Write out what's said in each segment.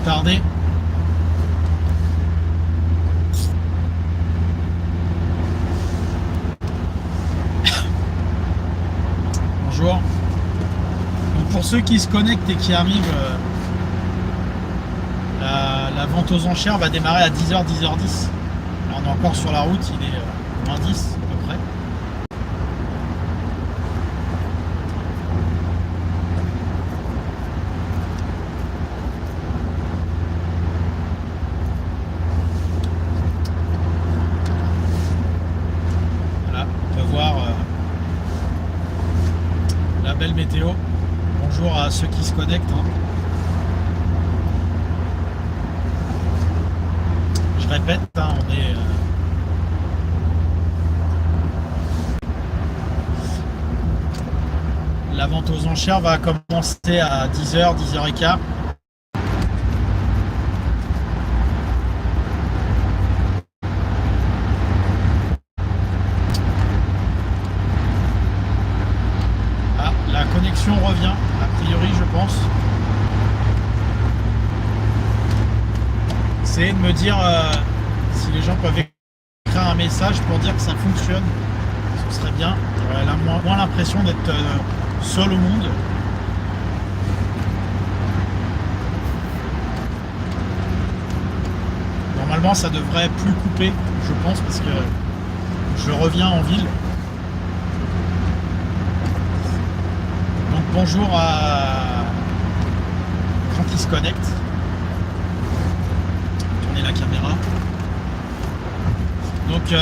tarder. Bonjour. Donc pour ceux qui se connectent et qui arrivent, la vente aux enchères va démarrer à 10h, 10h10. Là, on est encore sur la route, il est moins 10 à peu près. Voilà, on peut voir la belle météo. Bonjour à ceux qui se connectent. Je répète, on est la vente aux enchères va commencer à 10h, 10h15. Ah, la connexion revient, a priori, je pense. Essayez de me dire si les gens peuvent écrire un message pour dire que ça fonctionne. Ce serait bien. Elle a moins l'impression d'être seul au monde. Normalement, ça devrait plus couper, je pense, parce que je reviens en ville. Donc bonjour à gens qui se connectent. Tournez la caméra. Donc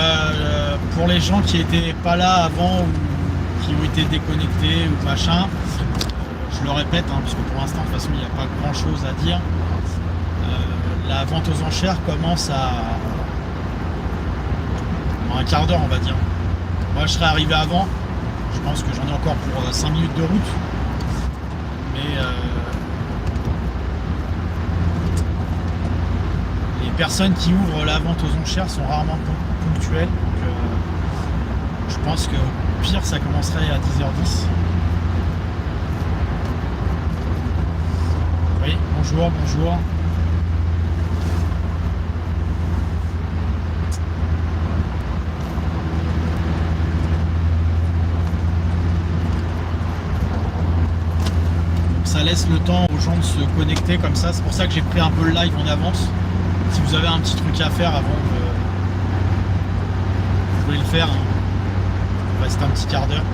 pour les gens qui n'étaient pas là avant ou qui ont été déconnectés ou machin, je le répète, parce que pour l'instant de toute façon il n'y a pas grand chose à dire. La vente aux enchères commence à un quart d'heure, on va dire. Moi je serais arrivé avant, je pense que j'en ai encore pour 5 minutes de route, mais les personnes qui ouvrent la vente aux enchères sont rarement ponctuelles, donc je pense que au pire ça commencerait à 10h10. Oui, bonjour, bonjour. Ça laisse le temps aux gens de se connecter comme ça, c'est pour ça que j'ai pris un peu le live en avance. Si vous avez un petit truc à faire avant de... Vous pouvez le faire, il reste un petit quart d'heure.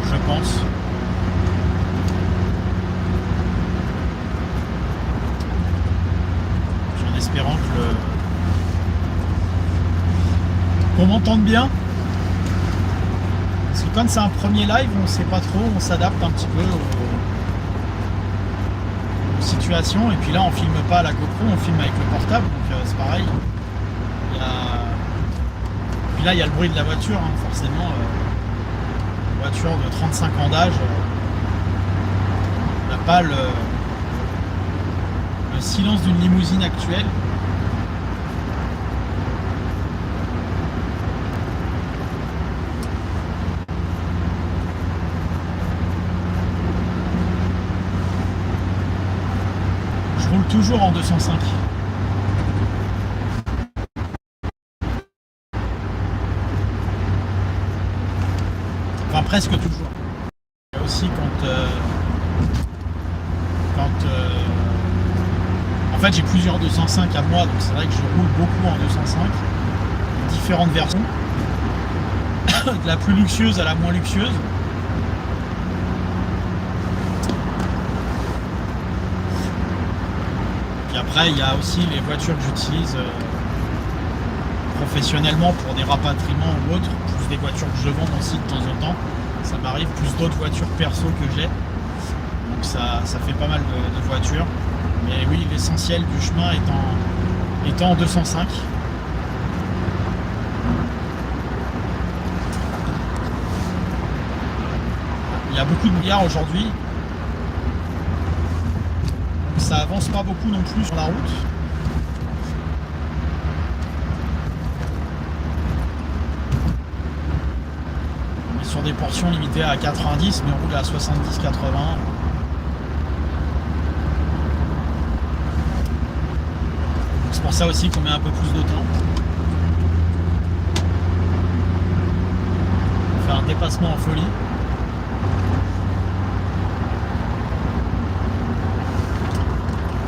Je pense. En espérant que qu'on m'entende bien. Parce que quand c'est un premier live, on ne sait pas trop, on s'adapte un petit peu aux situations. Et puis là, on filme pas à la GoPro, on filme avec le portable, donc c'est pareil. Puis là, il y a le bruit de la voiture, forcément. Voiture de 35 ans d'âge, on n'a pas le silence d'une limousine actuelle. Je roule toujours en 205. Enfin, presque toujours. Il y a aussi en fait, j'ai plusieurs 205 à moi, donc c'est vrai que je roule beaucoup en 205. Différentes versions. De la plus luxueuse à la moins luxueuse. Puis après, il y a aussi les voitures que j'utilise professionnellement pour des rapatriements ou autres, plus des voitures que je vends aussi de temps en temps. Ça m'arrive, plus d'autres voitures perso que j'ai. Donc ça fait pas mal de voitures. Mais oui, l'essentiel du chemin étant en 205. Il y a beaucoup de brouillard aujourd'hui. Ça avance pas beaucoup non plus sur la route. On est sur des portions limitées à 90, mais on roule à 70-80. pour ça aussi qu'on met un peu plus de temps. On fait un dépassement en folie.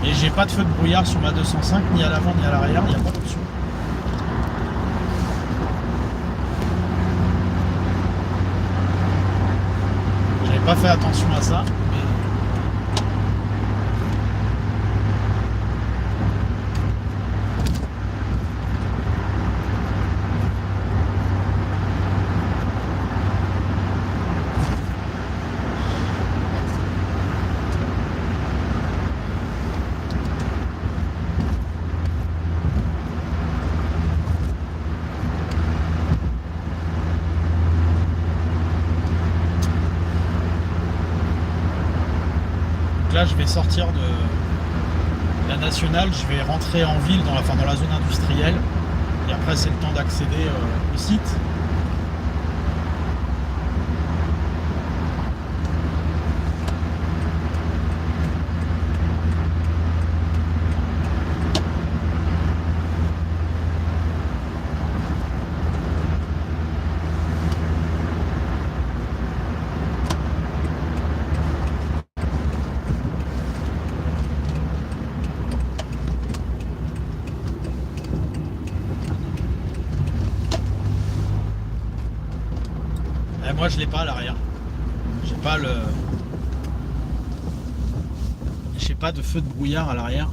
Et j'ai pas de feu de brouillard sur ma 205, ni à l'avant ni à l'arrière, il n'y a pas d'option. J'avais pas fait attention à ça. Là, je vais sortir de la nationale, je vais rentrer en ville, dans la zone industrielle, et après c'est le temps d'accéder au site. Moi je l'ai pas à l'arrière. J'ai pas de feu de brouillard à l'arrière.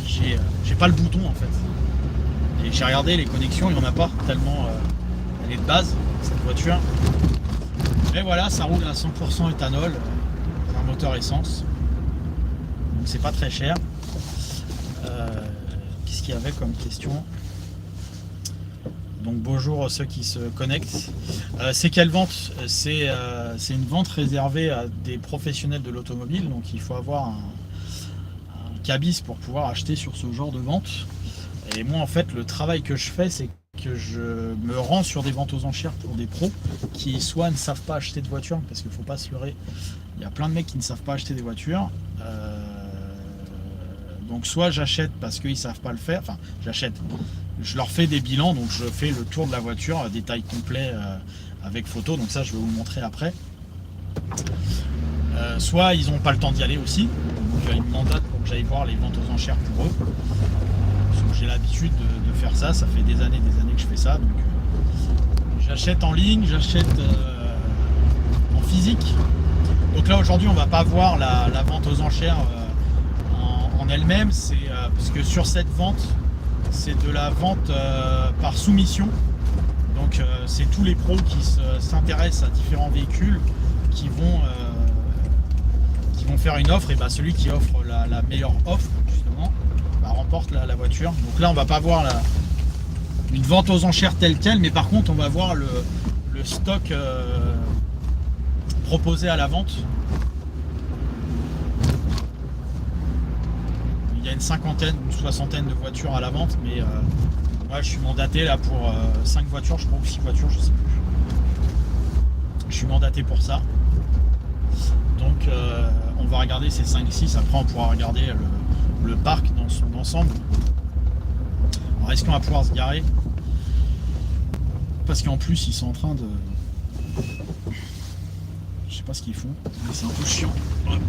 J'ai pas le bouton en fait. Et j'ai regardé les connexions, il n'y en a pas tellement elle est de base cette voiture. Mais voilà, ça roule à 100% éthanol, un moteur essence. Donc c'est pas très cher. Qu'est-ce qu'il y avait comme question? Donc bonjour ceux qui se connectent. C'est quelle vente? C'est une vente réservée à des professionnels de l'automobile, donc il faut avoir un cabis pour pouvoir acheter sur ce genre de vente. Et moi en fait le travail que je fais, c'est que je me rends sur des ventes aux enchères pour des pros qui soit ne savent pas acheter de voiture, parce qu'il ne faut pas se leurrer, il y a plein de mecs qui ne savent pas acheter des voitures. Donc soit j'achète parce qu'ils ne savent pas le faire, enfin j'achète. Je leur fais des bilans, donc je fais le tour de la voiture, détail complet avec photo, donc ça je vais vous le montrer après. Soit ils n'ont pas le temps d'y aller aussi, donc ils me mandatent pour que j'aille voir les ventes aux enchères pour eux. J'ai l'habitude de faire ça, ça fait des années que je fais ça. Donc j'achète en ligne, j'achète en physique. Donc là aujourd'hui on va pas voir la vente aux enchères en elle-même, c'est parce que sur cette vente, c'est de la vente par soumission. Donc c'est tous les pros qui s'intéressent à différents véhicules qui vont faire une offre, et bah celui qui offre la meilleure offre justement remporte la voiture. Donc là on va pas voir une vente aux enchères telle quelle, mais par contre on va voir le stock proposé à la vente. Il y a une cinquantaine, une soixantaine de voitures à la vente, mais moi je suis mandaté là pour 5 voitures, je crois, ou 6 voitures, je sais plus. Je suis mandaté pour ça. Donc on va regarder ces 5-6, après on pourra regarder le parc dans son ensemble. Alors est-ce qu'on va pouvoir se garer? Parce qu'en plus ils sont en train de... Je sais pas ce qu'ils font, mais c'est un peu chiant. Hop.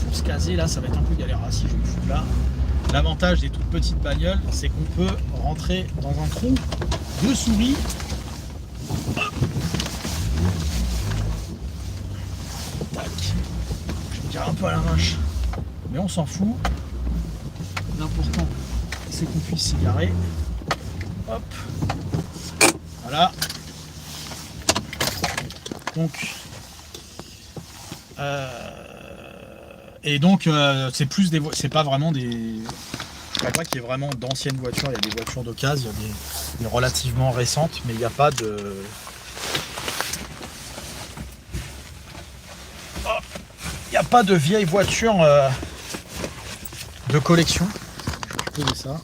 Pour se caser là, ça va être un peu galère. Ah, si je me fous là. L'avantage des toutes petites bagnoles, c'est qu'on peut rentrer dans un trou de souris. Hop. Tac. Je me gare un peu à l'arrache, mais on s'en fout. L'important, c'est qu'on puisse s'y garer. Hop. Voilà. Donc et donc c'est plus des c'est pas vraiment des... Je crois pas qu'il y ait vraiment d'anciennes voitures, il y a des voitures d'occasion, il y a des relativement récentes, mais il n'y a pas de... Il n'y a pas de vieilles voitures de collection. Je vais ça.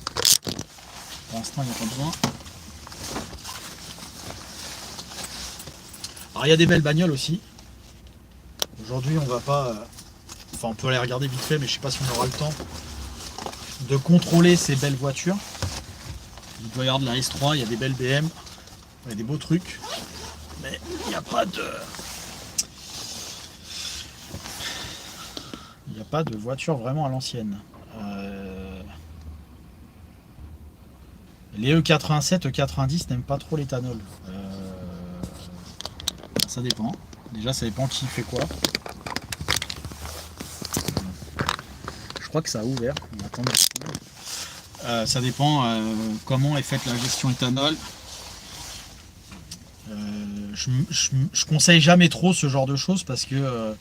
Pour l'instant il n'y a pas besoin. Alors il y a des belles bagnoles aussi. Aujourd'hui on va pas... Enfin on peut aller regarder vite fait, mais je sais pas si on aura le temps. de contrôler ces belles voitures. Il doit y avoir de la S3, il y a des belles BM, il y a des beaux trucs, mais il n'y a pas de voiture vraiment à l'ancienne. Les E87, E90 n'aiment pas trop l'éthanol. Ça dépend. Déjà, ça dépend qui fait quoi. Je crois que ça a ouvert. On attend. Ça dépend comment est faite la gestion éthanol. Je conseille jamais trop ce genre de choses parce que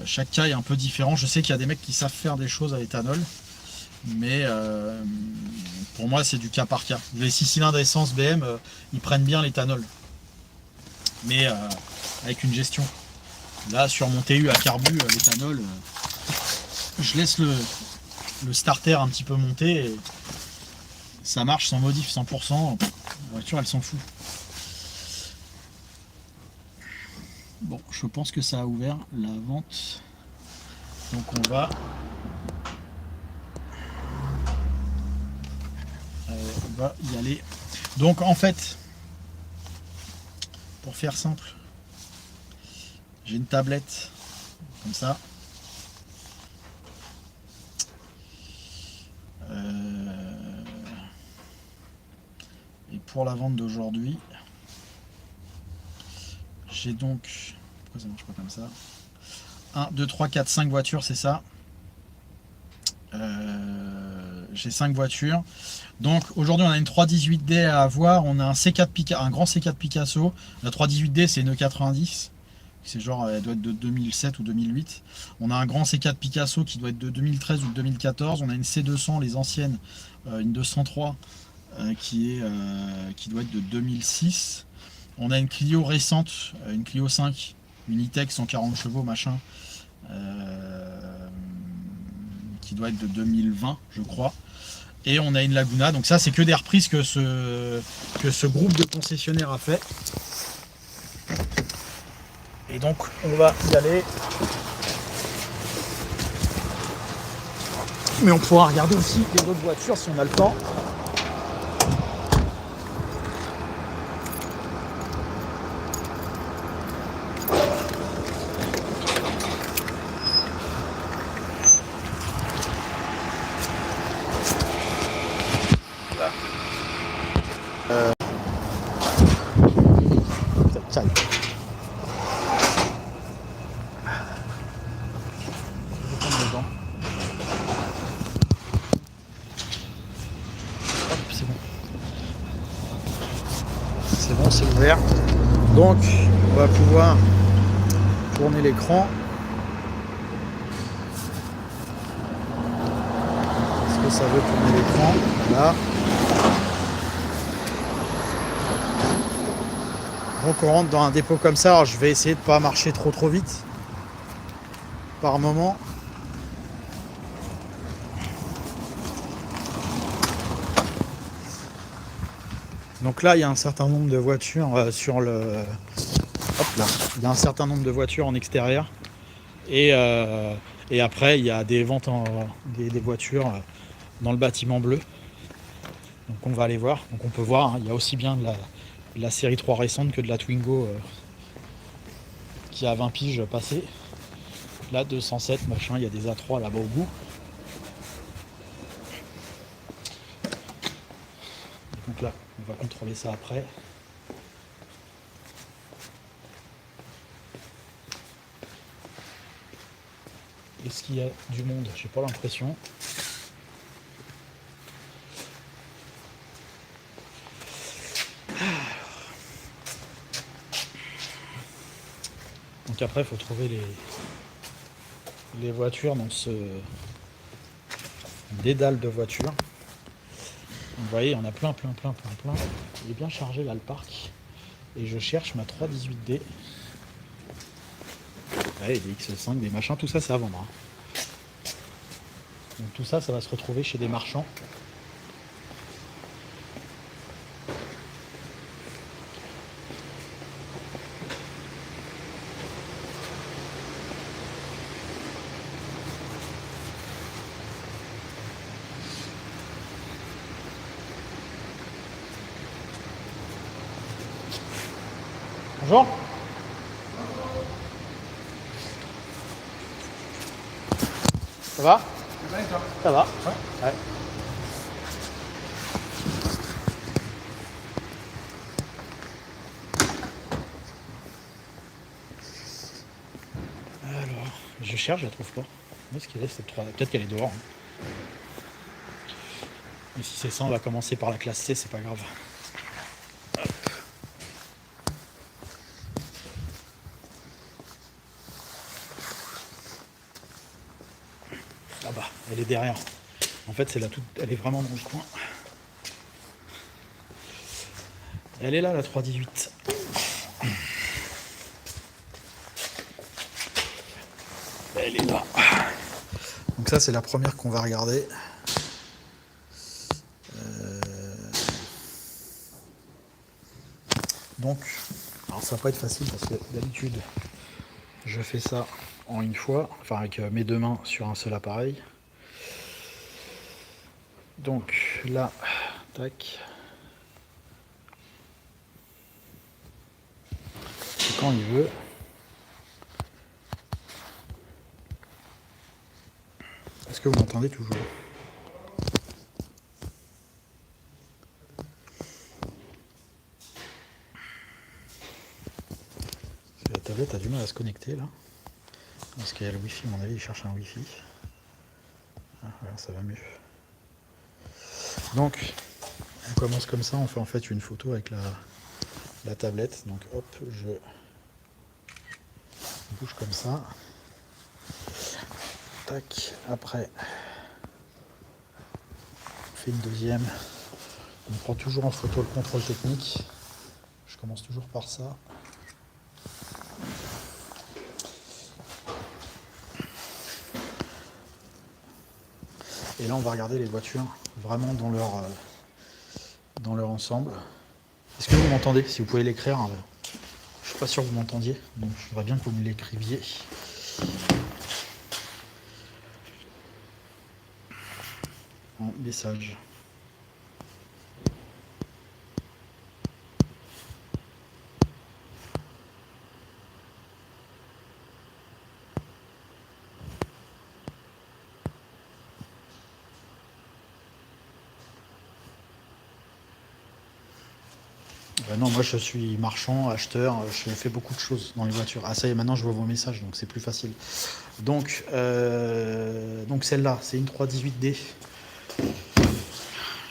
chaque cas est un peu différent. Je sais qu'il y a des mecs qui savent faire des choses à l'éthanol, mais pour moi c'est du cas par cas. Les 6 cylindres essence BM, ils prennent bien l'éthanol, mais avec une gestion. Là sur mon TU à carbu, l'éthanol, je laisse le starter un petit peu monter et ça marche sans modif 100%. La voiture elle s'en fout. Bon, je pense que ça a ouvert la vente, donc on va y aller. Donc en fait, pour faire simple, j'ai une tablette comme ça. Et pour la vente d'aujourd'hui, j'ai donc... Pourquoi ça marche pas comme ça? 1, 2, 3, 4, 5 voitures, c'est ça. J'ai 5 voitures. Donc aujourd'hui on a une 318D à avoir. On a un C4 un grand C4 Picasso. La 318D c'est une E90. C'est genre, elle doit être de 2007 ou 2008. On a un grand C4 Picasso qui doit être de 2013 ou de 2014. On a une C200, les anciennes, une 203 qui doit être de 2006. On a une Clio récente, une Clio 5, une E-Tech 140 chevaux, machin, qui doit être de 2020, je crois. Et on a une Laguna. Donc ça, c'est que des reprises que ce groupe de concessionnaires a fait. Et donc, on va y aller. Mais on pourra regarder aussi les autres voitures si on a le temps. C'est bon, c'est ouvert. Donc, on va pouvoir tourner l'écran. Est-ce que ça veut tourner l'écran? Voilà. Donc, on rentre dans un dépôt comme ça. Alors, je vais essayer de ne pas marcher trop vite par moment. Donc là, il y a un certain nombre de voitures sur le... Hop là. Il y a un certain nombre de voitures en extérieur. Et après, il y a des ventes, des voitures dans le bâtiment bleu. Donc on va aller voir. Donc on peut voir, hein, il y a aussi bien de la série 3 récente que de la Twingo qui a 20 piges passées. Là, 207, machin, il y a des A3 là-bas au bout. Donc là, on va contrôler ça après. Est-ce qu'il y a du monde? J'ai pas l'impression. Donc après, il faut trouver les voitures dans ce dédale de voitures. Vous voyez, on a plein. Il est bien chargé là le parc. Et je cherche ma 318D. Ouais, des X5, des machins, tout ça c'est à vendre. Hein. Donc tout ça, ça va se retrouver chez des marchands. Bonjour. Ça va? Ça va. Ouais. Alors, je cherche, je la trouve pas. Où est-ce qu'elle est cette 3? Peut-être qu'elle est dehors. Mais si c'est ça, on va commencer par la classe C, c'est pas grave. Hop. Là-bas, elle est derrière. En fait, c'est là toute, elle est vraiment dans le coin. Elle est là, la 318. Elle est là. Donc ça, c'est la première qu'on va regarder. Donc, alors ça va pas être facile parce que d'habitude, je fais ça en une fois, enfin avec mes deux mains sur un seul appareil. Donc là, tac. Et quand il veut. Est-ce que vous m'entendez toujours? La tablette a du mal à se connecter là. Parce qu'il y a le wifi, à mon avis, il cherche un wifi. Ah, voilà, ça va mieux. Donc, on commence comme ça, on fait en fait une photo avec la tablette. Donc hop, je bouge comme ça. Tac, après, on fait une deuxième. On prend toujours en photo le contrôle technique. Je commence toujours par ça. Et là, on va regarder les voitures vraiment dans leur ensemble. Est-ce que vous m'entendez? Si vous pouvez l'écrire, je suis pas sûr que vous m'entendiez, donc je voudrais bien que vous me l'écriviez. En message. Non, moi je suis marchand, acheteur, je fais beaucoup de choses dans les voitures. Ah ça y est, maintenant je vois vos messages, donc c'est plus facile. Donc celle-là, c'est une 318D.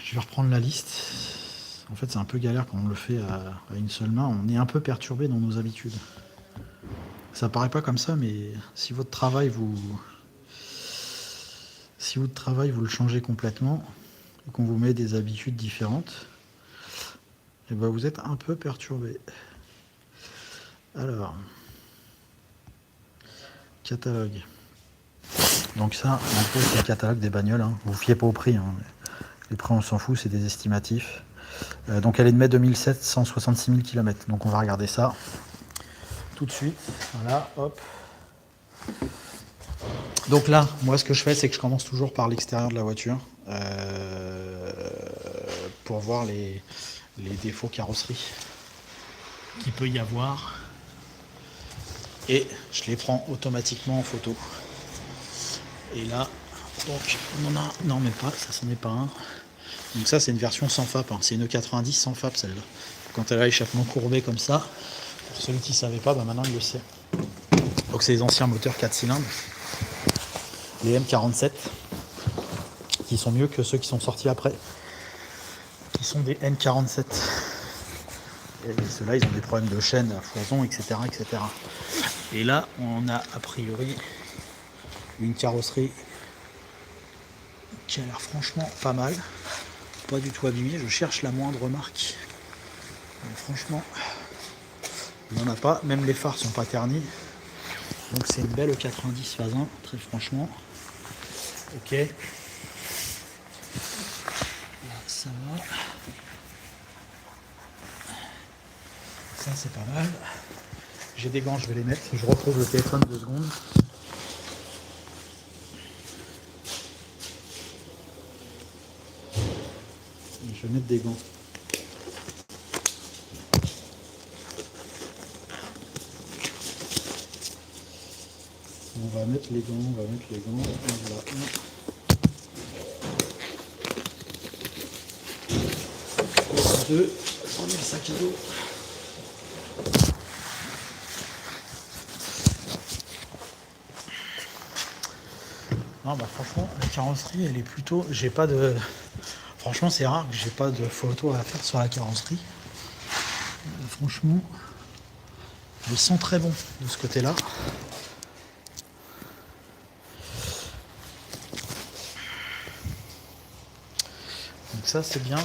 Je vais reprendre la liste. En fait, c'est un peu galère quand on le fait à une seule main. On est un peu perturbé dans nos habitudes. Ça paraît pas comme ça, mais si votre travail vous le changez complètement et qu'on vous met des habitudes différentes, et ben vous êtes un peu perturbé. Alors, catalogue. Donc ça, en gros, c'est le catalogue des bagnoles. Hein. Vous fiez pas au prix. Hein. Les prix, on s'en fout, c'est des estimatifs. Donc elle est de mai 2007, 166 000 km. Donc on va regarder ça tout de suite. Voilà, hop. Donc là, moi, ce que je fais, c'est que je commence toujours par l'extérieur de la voiture pour voir les défauts carrosserie qu'il peut y avoir. Et je les prends automatiquement en photo. Et là, donc, on en a... Non, mais pas, ça, c'en est pas un. Donc ça, c'est une version sans FAP. Hein. C'est une 90 sans FAP, celle-là. Quand elle a l'échappement courbé comme ça, pour celui qui ne savait pas, bah maintenant, il le sait. Donc c'est les anciens moteurs 4 cylindres. Les M47, qui sont mieux que ceux qui sont sortis après, qui sont des N47. Et ceux-là, ils ont des problèmes de chaîne, à foison, etc., etc. Et là, on a a priori une carrosserie qui a l'air franchement pas mal. Pas du tout abîmée, je cherche la moindre marque. Mais franchement, il n'y en a pas, même les phares sont pas ternis. Donc c'est une belle 90 phase 1, très franchement. Ok. Là, ça va. Ça c'est pas mal. J'ai des gants, je vais les mettre. Je retrouve le téléphone 2 secondes. Je vais mettre des gants. On va mettre les gants, Voilà. Deux, on met le sac à dos. Non bah franchement la carrosserie elle est plutôt. J'ai pas de. Franchement c'est rare que j'ai pas de photos à faire sur la carrosserie. Franchement, ils sont très bons de ce côté-là. Donc ça c'est bien.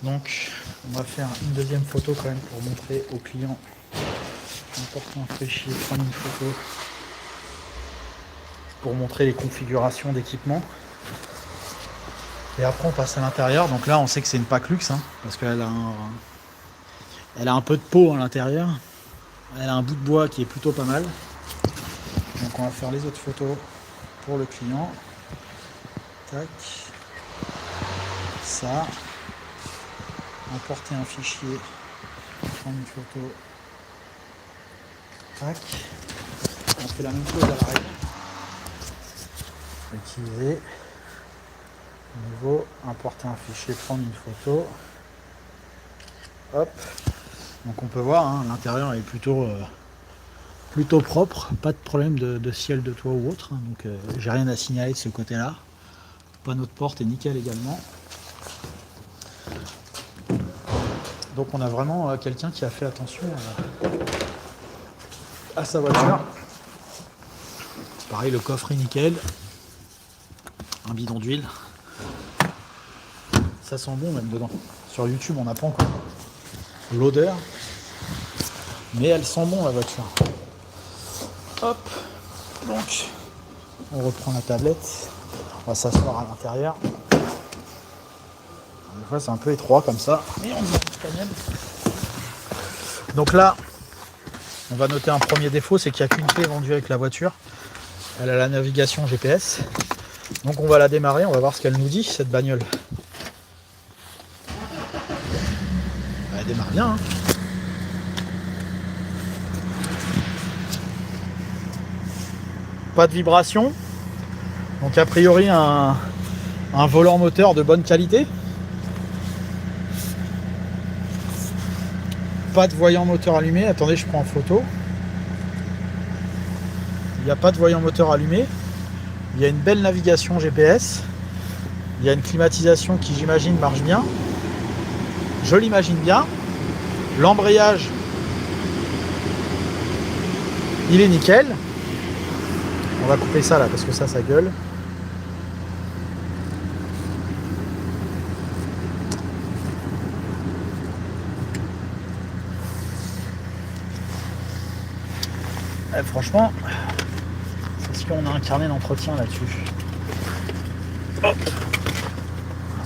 Donc on va faire une deuxième photo quand même pour montrer au client. Important fait chier, prendre une photo pour montrer les configurations d'équipement. Et après on passe à l'intérieur. Donc là on sait que c'est une Paclux hein, parce qu'elle a elle a un peu de peau à l'intérieur. Elle a un bout de bois qui est plutôt pas mal. Donc on va faire les autres photos pour le client. Tac. Ça. Importer un fichier. Prendre une photo. Tac. On fait la même chose à l'arrière. Utiliser. Nouveau. Importer un fichier. Prendre une photo. Hop. Donc on peut voir, hein, l'intérieur est plutôt propre, pas de problème de ciel de toit ou autre, hein, donc j'ai rien à signaler de ce côté-là. Panneau de porte est nickel également. Donc on a vraiment quelqu'un qui a fait attention à sa voiture. Pareil, le coffre est nickel. Un bidon d'huile. Ça sent bon même dedans. Sur YouTube on n'a pas encore l'odeur. Mais elle sent bon la voiture. Hop. Donc on reprend la tablette. On va s'asseoir à l'intérieur. Des fois c'est un peu étroit comme ça. Mais on va quand même. Donc là, on va noter un premier défaut, c'est qu'il n'y a qu'une clé vendue avec la voiture. Elle a la navigation GPS. Donc on va la démarrer, on va voir ce qu'elle nous dit, cette bagnole. Elle démarre bien. Hein. Pas de vibration. Donc a priori un volant moteur de bonne qualité. Pas de voyant moteur allumé. Attendez, je prends en photo. Il n'y a pas de voyant moteur allumé. Il y a une belle navigation GPS. Il y a une climatisation qui, j'imagine, marche bien. Je l'imagine bien. L'embrayage, il est nickel. On va couper ça là parce que ça gueule. Franchement, est-ce qu'on a un carnet d'entretien là-dessus?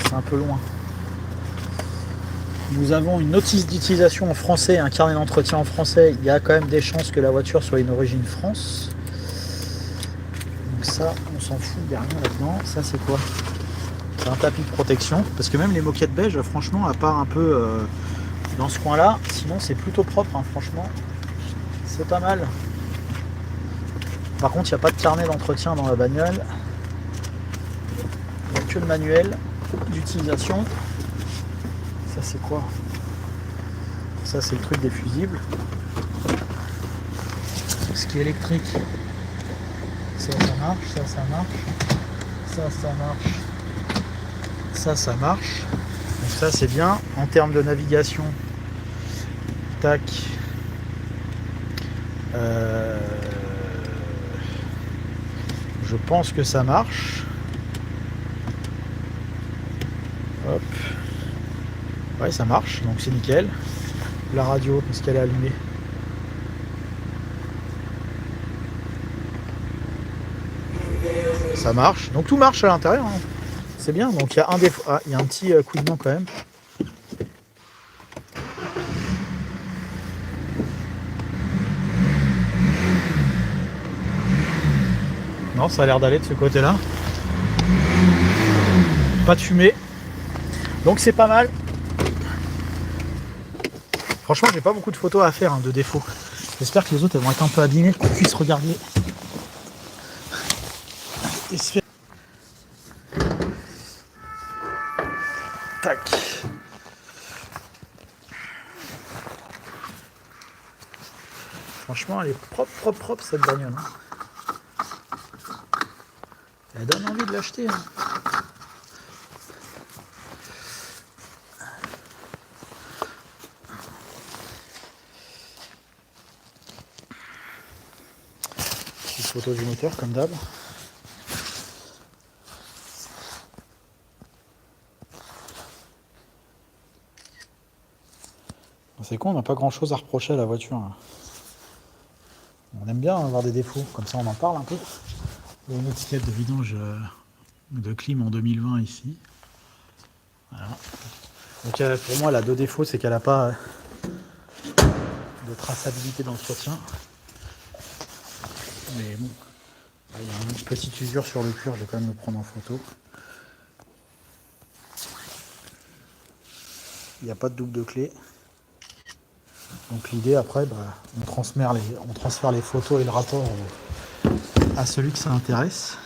C'est un peu loin. Nous avons une notice d'utilisation en français, un carnet d'entretien en français. Il y a quand même des chances que la voiture soit une origine France. Donc ça, on s'en fout, il n'y a rien là-dedans. Ça, c'est quoi? C'est un tapis de protection. Parce que même les moquettes beige, franchement, à part un peu dans ce coin-là, sinon c'est plutôt propre, hein, franchement. C'est pas mal. Par contre, il n'y a pas de carnet d'entretien dans la bagnole. Il n'y a que le manuel d'utilisation. Ça, c'est quoi? Ça, c'est le truc des fusibles. Ce qui est électrique. Ça marche. Ça marche. Ça marche. Ça marche. Donc ça, c'est bien. En termes de navigation, tac. Je pense que ça marche. Hop. Ouais, ça marche, donc c'est nickel. La radio, est-ce qu'elle est allumée? Ça marche, donc tout marche à l'intérieur. Hein. C'est bien, donc il y a un défaut. Ah, il y a un petit couinement quand même. Non, ça a l'air d'aller de ce côté-là. Pas de fumée. Donc c'est pas mal. Franchement, j'ai pas beaucoup de photos à faire hein, de défauts. J'espère que les autres elles vont être un peu abîmées, qu'on puisse regarder il se fait. Tac. Franchement, elle est propre cette bagnole. Elle donne envie de l'acheter. Petite photo du moteur comme d'hab. C'est con, on n'a pas grand chose à reprocher à la voiture. On aime bien avoir des défauts, comme ça on en parle un peu. Il y a une étiquette de vidange de clim en 2020 ici. Voilà. Donc pour moi, elle a deux défauts, c'est qu'elle n'a pas de traçabilité d'entretien. Mais bon, il y a une petite usure sur le cuir, je vais quand même le prendre en photo. Il n'y a pas de double de clé. Donc l'idée après, on transfère les photos et le rapport à celui que ça intéresse.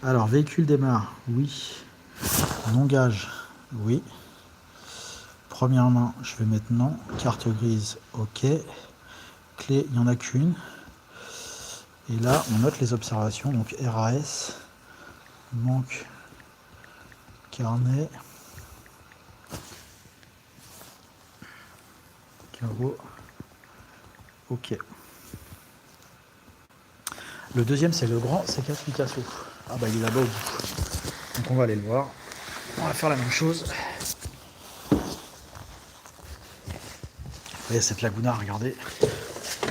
Alors, véhicule démarre, oui. Non-gage, oui. Première main, je vais mettre non. Carte grise, ok. Clé, il n'y en a qu'une. Et là, on note les observations. Donc RAS, manque, carnet, carreau, ok. Le deuxième, c'est le grand C4 Picasso. Ah bah il est là-bas au bout. Donc on va aller le voir. On va faire la même chose. Vous voyez cette Laguna, regardez.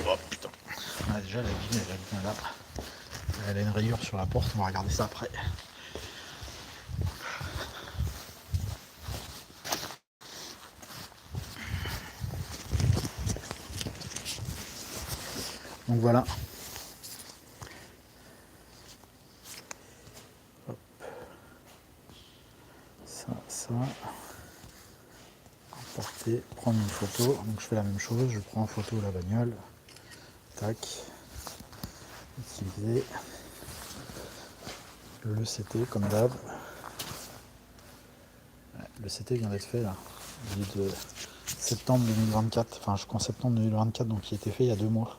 Oh putain. Ah, déjà la Laguna là. Elle a une rayure sur la porte, on va regarder ça après. Donc voilà. Hop. Ça. Emporter, prendre une photo. Donc je fais la même chose, je prends en photo la bagnole. Tac. Utiliser. Le CT comme d'hab. Le CT vient d'être fait là. Il est de septembre 2024. Enfin jusqu'en septembre 2024, donc il a été fait il y a 2 mois.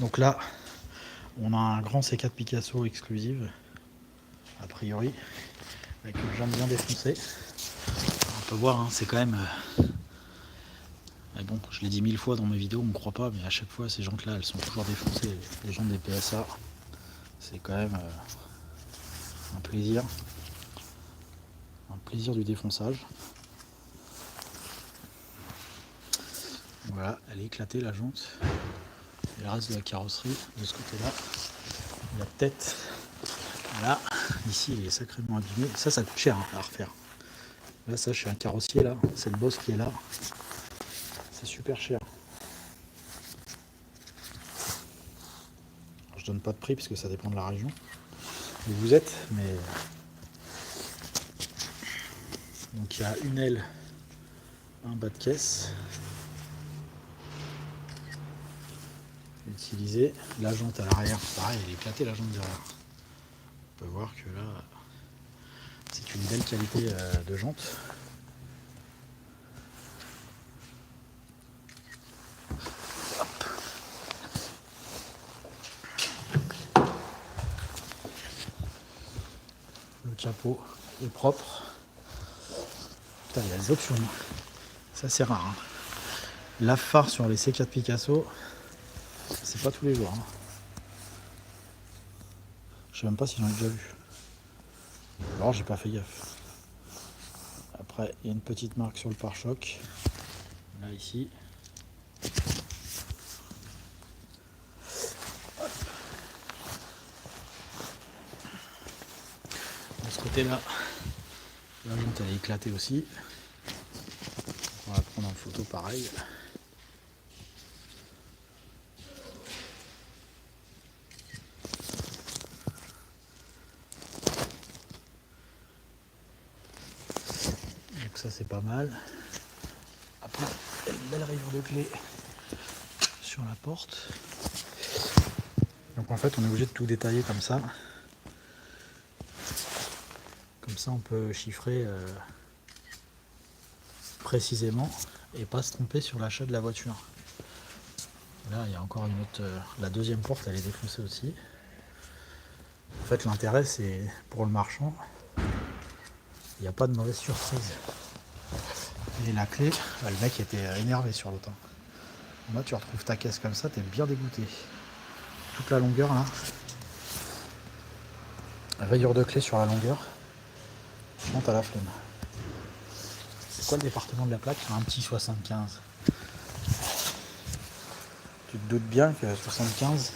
Donc là, on a un grand C4 Picasso exclusive, a priori, avec une jambe bien défoncée. On peut voir, hein, c'est quand même... Mais bon, je l'ai dit 1000 fois dans mes vidéos, on ne croit pas, mais à chaque fois, ces jantes-là, elles sont toujours défoncées. Les jantes des PSA, c'est quand même un plaisir. Un plaisir du défonçage. Voilà, elle est éclatée, la jante. Et le reste de la carrosserie, de ce côté-là, la tête, là, ici, il est sacrément abîmé. Ça coûte cher à refaire. Là, ça, je suis un carrossier, là, cette bosse qui est là, c'est super cher. Alors, je donne pas de prix parce que ça dépend de la région où vous êtes, mais donc il y a une aile, un bas de caisse utilisé, la jante à l'arrière, pareil, elle est éclatée la jante derrière. On peut voir que là, c'est une belle qualité de jante. Le capot est propre. Putain, il y a des options. Ça c'est rare. Hein. Lave-phare sur les C4 Picasso, c'est pas tous les jours. Hein. Je sais même pas si j'en ai déjà vu. Alors j'ai pas fait gaffe. Après, il y a une petite marque sur le pare-choc. Là, ici. De ce côté-là, la jante elle est éclatée aussi. On va la prendre en photo pareil. Donc ça c'est pas mal. Après, il y a une belle rayure de clé sur la porte. Donc en fait on est obligé de tout détailler comme ça. Comme ça on peut chiffrer précisément et pas se tromper sur l'achat de la voiture. Là il y a encore une autre, la deuxième porte elle est défoncée aussi. En fait l'intérêt c'est pour le marchand, il n'y a pas de mauvaise surprise. Et la clé, le mec était énervé sur l'autre. Là tu retrouves ta caisse comme ça, t'es bien dégoûté. Toute la longueur là. Rayure de clé sur la longueur. Je monte à la flemme. C'est quoi le département de la plaque? Un petit 75. Tu te doutes bien que 75,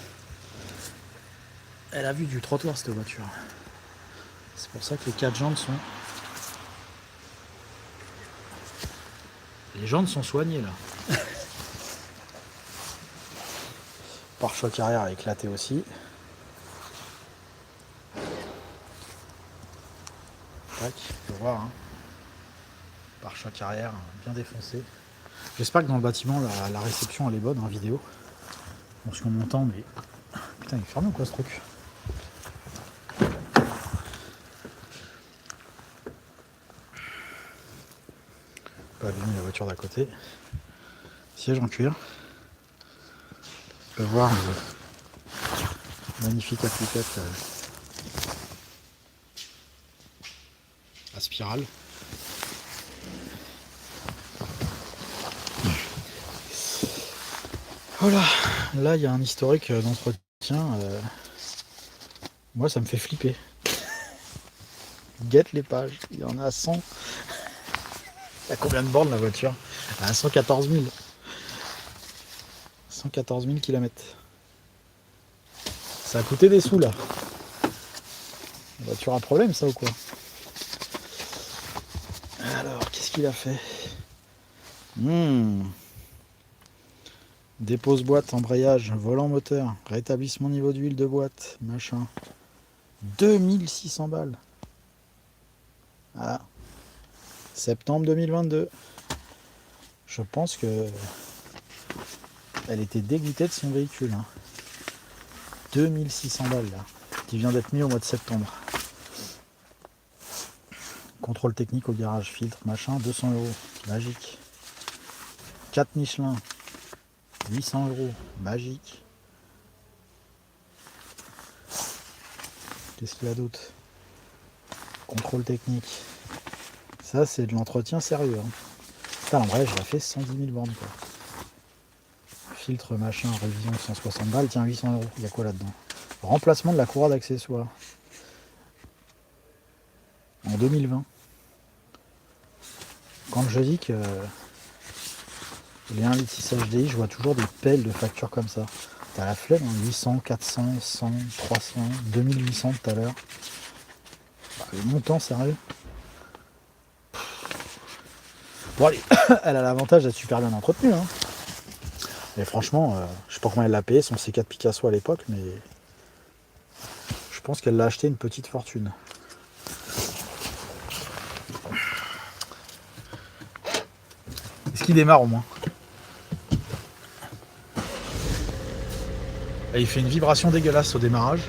elle a vu du trottoir cette voiture. C'est pour ça que les 4 jantes sont... Les jantes sont soignées là. Pare-choc arrière a éclaté aussi. Tac, tu peux voir. Hein. Pare-choc arrière bien défoncé. J'espère que dans le bâtiment la réception elle est bonne en vidéo. Bon, ce qu'on m'entend, mais... Putain, il est fermé ou quoi ce truc? Pas abîmer la voiture d'à côté. Siège en cuir. Tu peux voir une magnifique appliquette à spirale. Voilà, là il y a un historique d'entretien. Moi ça me fait flipper. Guette les pages, il y en a 100. Il y a combien de bornes la voiture? À 114 000. 114 000 km. Ça a coûté des sous là. La voiture a problème ça ou quoi? Alors, qu'est-ce qu'il a fait? Dépose boîte, embrayage, volant moteur, rétablissement niveau d'huile de boîte, machin. 2600 balles. Voilà. Septembre 2022. Je pense que elle était dégoûtée de son véhicule. Hein. 2600 balles là, qui vient d'être mis au mois de septembre. Contrôle technique au garage, filtre, machin, 200 €. Magique. 4 Michelin. 800 €. Magique. Qu'est-ce qu'il y a d'autre? Contrôle technique. Ça, c'est de l'entretien sérieux. Hein. Putain, en vrai, je l'ai fait 110 000 bornes. Quoi. Filtre, machin, révision 160 balles. Tiens, 800 €. Il y a quoi là-dedans? Remplacement de la courroie d'accessoires. En 2020. Quand je dis que les 1,6 litre HDI, je vois toujours des pelles de factures comme ça. T'as la flemme, hein, 800, 400, 100, 300, 2800 tout à l'heure. Bah, le montant, sérieux. Bon allez, elle a l'avantage d'être super bien entretenue. Hein. Et franchement, je sais pas combien elle l'a payé son C4 Picasso à l'époque, mais je pense qu'elle l'a acheté une petite fortune. Est-ce qu'il démarre au moins? Et il fait une vibration dégueulasse au démarrage.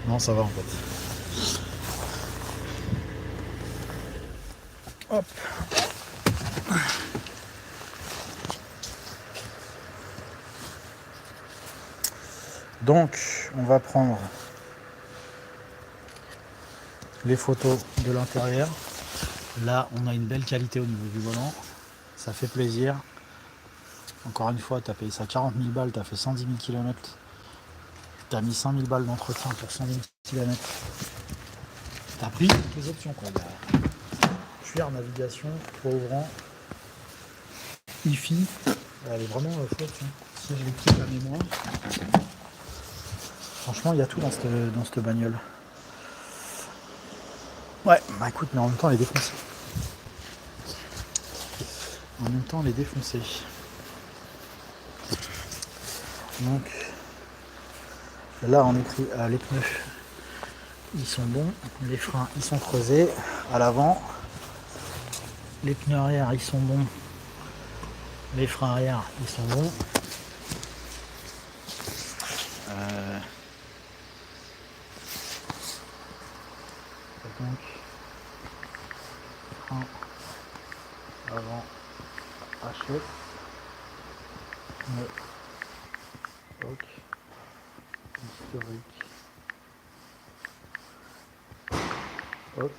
Non, ça va en fait. Hop. Donc, on va prendre les photos de l'intérieur. Là, on a une belle qualité au niveau du volant. Ça fait plaisir. Encore une fois, tu as payé ça 40 000 balles, tu as fait 110 000 km. Tu as mis 100 000 balles d'entretien pour 100 000 km. Tu as pris toutes les options. Quoi. Cuir, navigation, toit ouvrant, IFI. Elle est vraiment faute. Hein. Si je l'équipe la mémoire. Franchement, il y a tout dans cette bagnole. Ouais, bah écoute, mais en même temps, elle est défoncée. en même temps les défoncer. Donc là on écrit les pneus ils sont bons, les freins ils sont creusés à l'avant, les pneus arrière ils sont bons, les freins arrière ils sont bons. Donc frein avant hachette, pneu stock, historique, stock,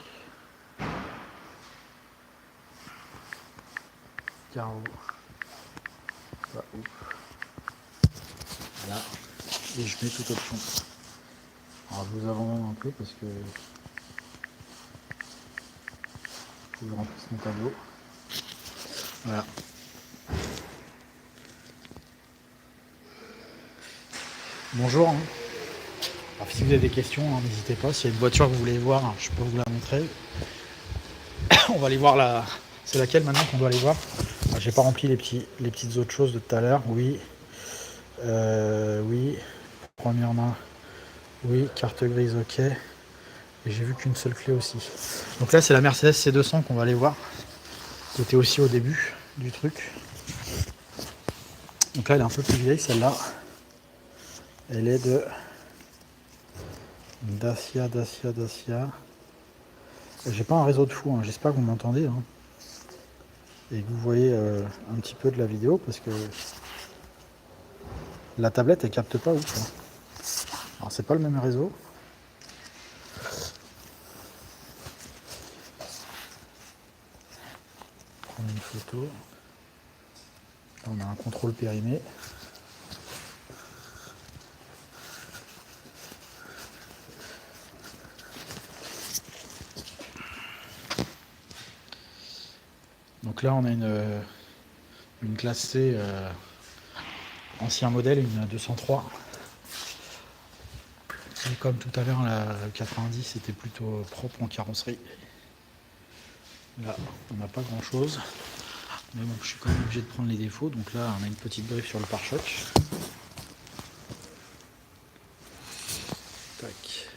carreau, pas ouf. Voilà, et je mets toute option. Alors je vous abandonne un peu parce que je remplisse mon tableau. Voilà. Bonjour. Alors, si vous avez des questions, n'hésitez pas. S'il y a une voiture que vous voulez voir, je peux vous la montrer. On va aller voir la. C'est laquelle maintenant qu'on doit aller voir? J'ai pas rempli les petites autres choses de tout à l'heure. Oui. Oui. Première main. Oui. Carte grise, ok. Et j'ai vu qu'une seule clé aussi. Donc là, c'est la Mercedes C200 qu'on va aller voir. Qui était aussi au début du truc. Donc là, elle est un peu plus vieille, celle-là. Elle est de Dacia. J'ai pas un réseau de fou, j'espère que vous m'entendez. Et que vous voyez un petit peu de la vidéo parce que la tablette elle capte pas ouf. Alors c'est pas le même réseau. Prendre une photo. Là on a un contrôle périmé. Donc là on a une classe C ancien modèle, une 203. Et comme tout à l'heure la 90 était plutôt propre en carrosserie. Là on n'a pas grand chose. Mais bon je suis quand même obligé de prendre les défauts. Donc là on a une petite griffe sur le pare-choc. Tac.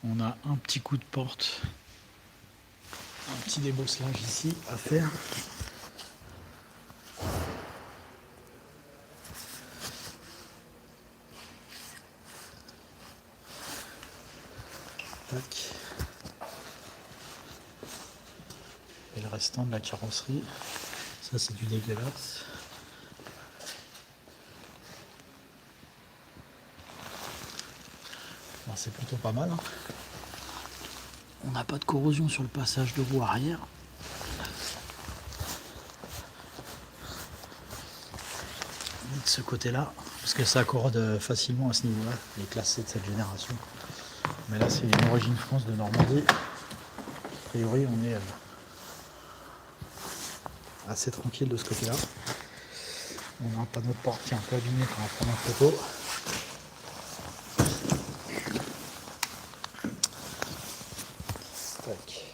On a un petit coup de porte, un petit débosselage ici à faire. Tac. Et le restant de la carrosserie, ça c'est du dégueulasse. Bon, c'est plutôt pas mal. On n'a pas de corrosion sur le passage de roue arrière. Ni de ce côté-là, parce que ça corrode facilement à ce niveau-là, les classes C de cette génération. Mais là, c'est une origine France de Normandie. A priori, on est assez tranquille de ce côté-là. On a un panneau de porte qui est un peu abîmé quand on va prendre une photo. Tac.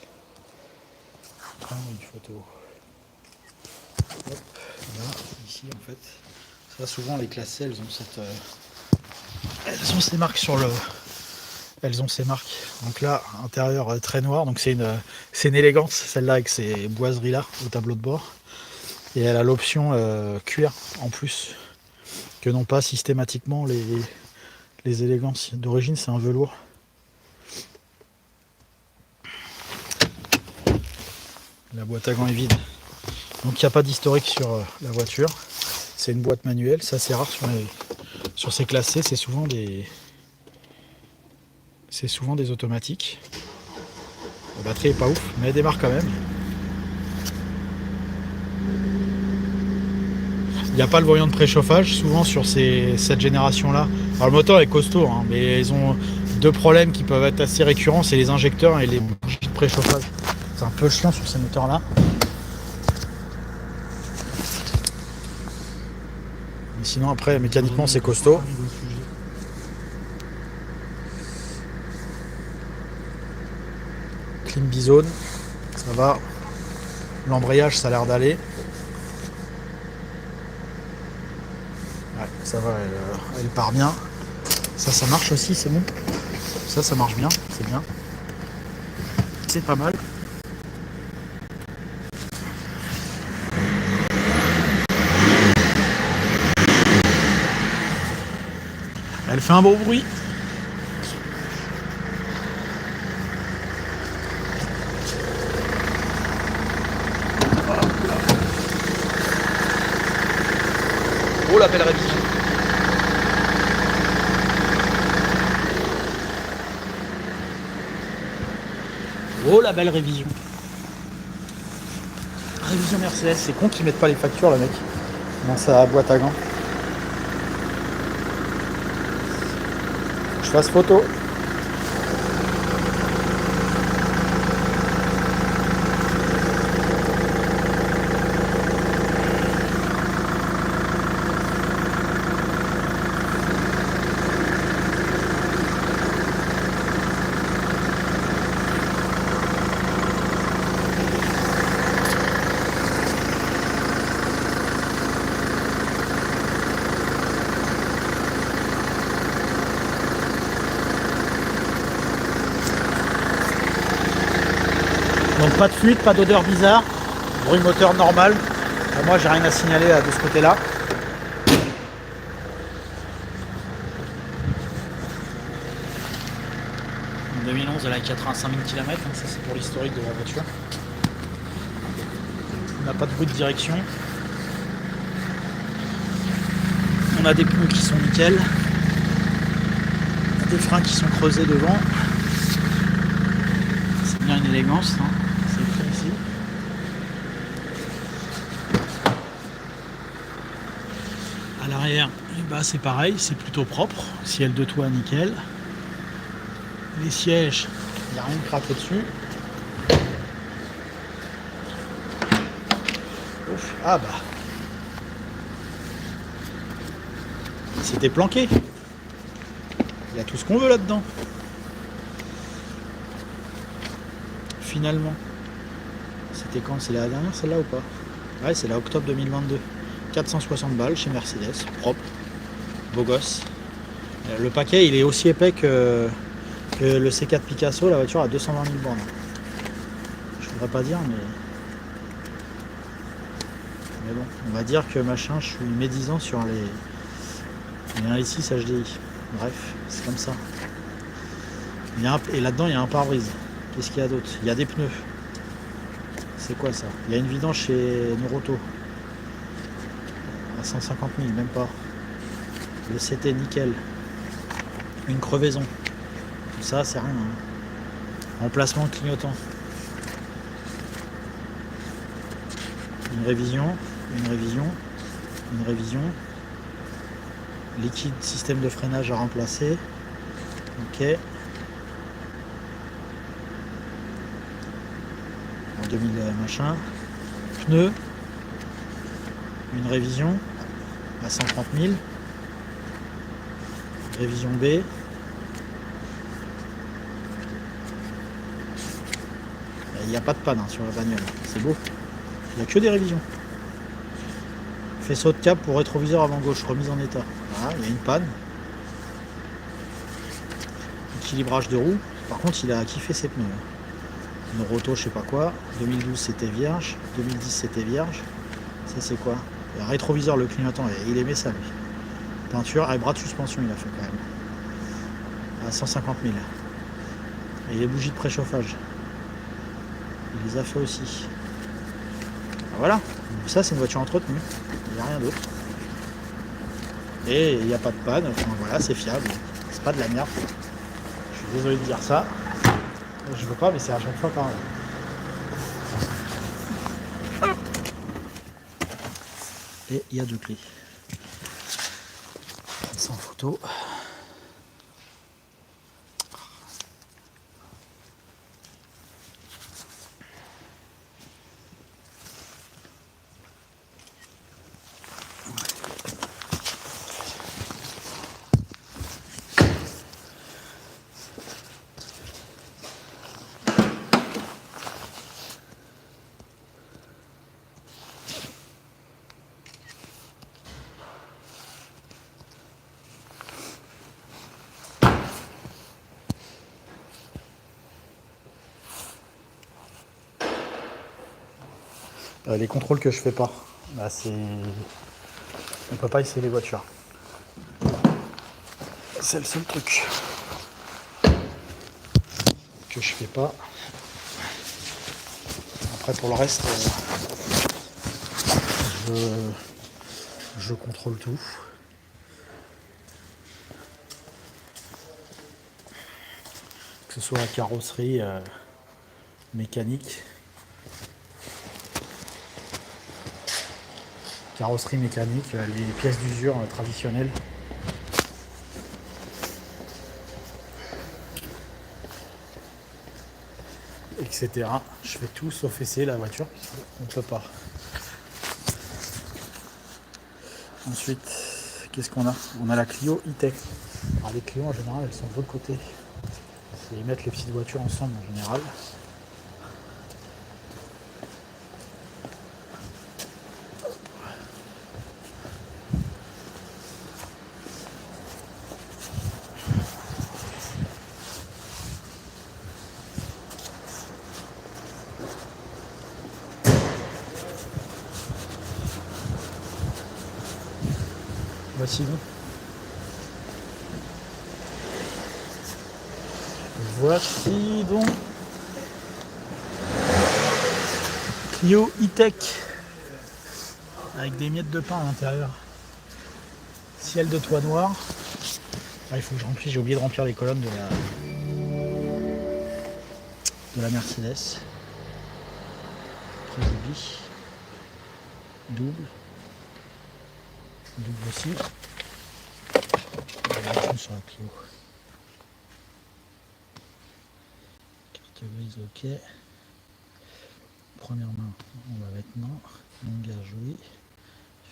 Prendre une photo. Hop, là, ici en fait. Ça, souvent les classes C, elles ont cette. Elles ont ces marques sur le. Elles ont ces marques. Donc là, intérieur très noir. Donc c'est une élégance, celle-là avec ces boiseries-là au tableau de bord. Et elle a l'option cuir en plus, que n'ont pas systématiquement les élégances. D'origine, c'est un velours. La boîte à gants est vide. Donc il n'y a pas d'historique sur la voiture. C'est une boîte manuelle. Ça, c'est rare sur ces classes C. C'est souvent des automatiques. La batterie est pas ouf, mais elle démarre quand même. Il n'y a pas le voyant de préchauffage, souvent sur cette génération-là. Alors le moteur est costaud, mais ils ont deux problèmes qui peuvent être assez récurrents, c'est les injecteurs et les bougies de préchauffage. C'est un peu chiant sur ces moteurs-là. Mais sinon après, mécaniquement, c'est costaud. zones, ça va. L'embrayage, ça a l'air d'aller. Ouais, ça va, elle part bien. Ça marche aussi, c'est bon. Ça marche bien, c'est bien. C'est pas mal. Elle fait un beau bruit. Oh la belle révision. Oh la belle révision. Révision Mercedes, c'est con qu'ils mettent pas les factures le mec dans sa boîte à gants. Je fasse photo. Donc pas de fuite, pas d'odeur bizarre, bruit moteur normal. Moi j'ai rien à signaler de ce côté-là. En 2011 elle a 85 000 km, ça c'est pour l'historique de la voiture. On n'a pas de bruit de direction. On a des pneus qui sont nickel. On a des freins qui sont creusés devant. C'est bien une élégance, hein. C'est écrit ici. À l'arrière, bah, c'est pareil, c'est plutôt propre. Ciel de toit nickel. Les sièges, il n'y a rien de craqué dessus. Ouf. Ah bah. C'était planqué. Il y a tout ce qu'on veut là-dedans. Finalement. C'était quand? C'est la dernière celle-là ou pas? Ouais, c'est la octobre 2022. 460 balles chez Mercedes. Propre. Beau gosse. Le paquet, il est aussi épais que le C4 Picasso. La voiture a 220 000 bornes. Je voudrais pas dire, mais bon, on va dire que machin, je suis médisant sur les 1.6 HDI. Bref, c'est comme ça. Et là-dedans, il y a un pare-brise. Qu'est-ce qu'il y a d'autre? Il y a des pneus. C'est quoi ça? Il y a une vidange chez Neuroto. À 150 000, même pas. Le CT nickel. Une crevaison. Tout ça, c'est rien. Hein. Emplacement clignotant. Une révision. Une révision. Une révision. Liquide système de freinage à remplacer. Ok. En 2000 machin. Pneus. Une révision à 130 000. Révision B. Il n'y a pas de panne hein, sur la bagnole. C'est beau. Il n'y a que des révisions. Faisceau de cap pour rétroviseur avant gauche, remise en état. Voilà, il y a une panne. Équilibrage de roue. Par contre, il a kiffé ses pneus. Neuroto, je sais pas quoi. 2012, c'était vierge. 2010, c'était vierge. Ça, c'est quoi? Le rétroviseur, le clignotant, il aimait ça, lui. Peinture, et bras de suspension, il a fait quand même. À 150 000. Et les bougies de préchauffage. Il les a fait aussi. Voilà. Donc ça, c'est une voiture entretenue. Il n'y a rien d'autre. Et il n'y a pas de panne. Enfin, voilà, c'est fiable. C'est pas de la merde. Je suis désolé de dire ça. Je veux pas, mais c'est à chaque fois quand même. Et il y a deux clés. Sans photo. Les contrôles que je fais pas, bah, on peut pas essayer les voitures. C'est le seul truc que je fais pas. Après pour le reste, je contrôle tout. Que ce soit la carrosserie mécanique. Carrosserie mécanique, les pièces d'usure traditionnelles. Etc. Je fais tout sauf essayer la voiture, on ne peut pas. Ensuite, qu'est-ce qu'on a? On a la Clio E-Tech. Alors les Clio en général, elles sont de l'autre côté. Ils mettent les petites voitures ensemble en général. Voici nous. Voici donc Clio E-Tech avec des miettes de pain à l'intérieur. Ciel de toit noir. Ah, il faut que je remplisse, j'ai oublié de remplir les colonnes de la Mercedes. Très joli. Double aussi. On va sur la Clio. Carte grise, ok. Première main, on va mettre non. Langage, oui.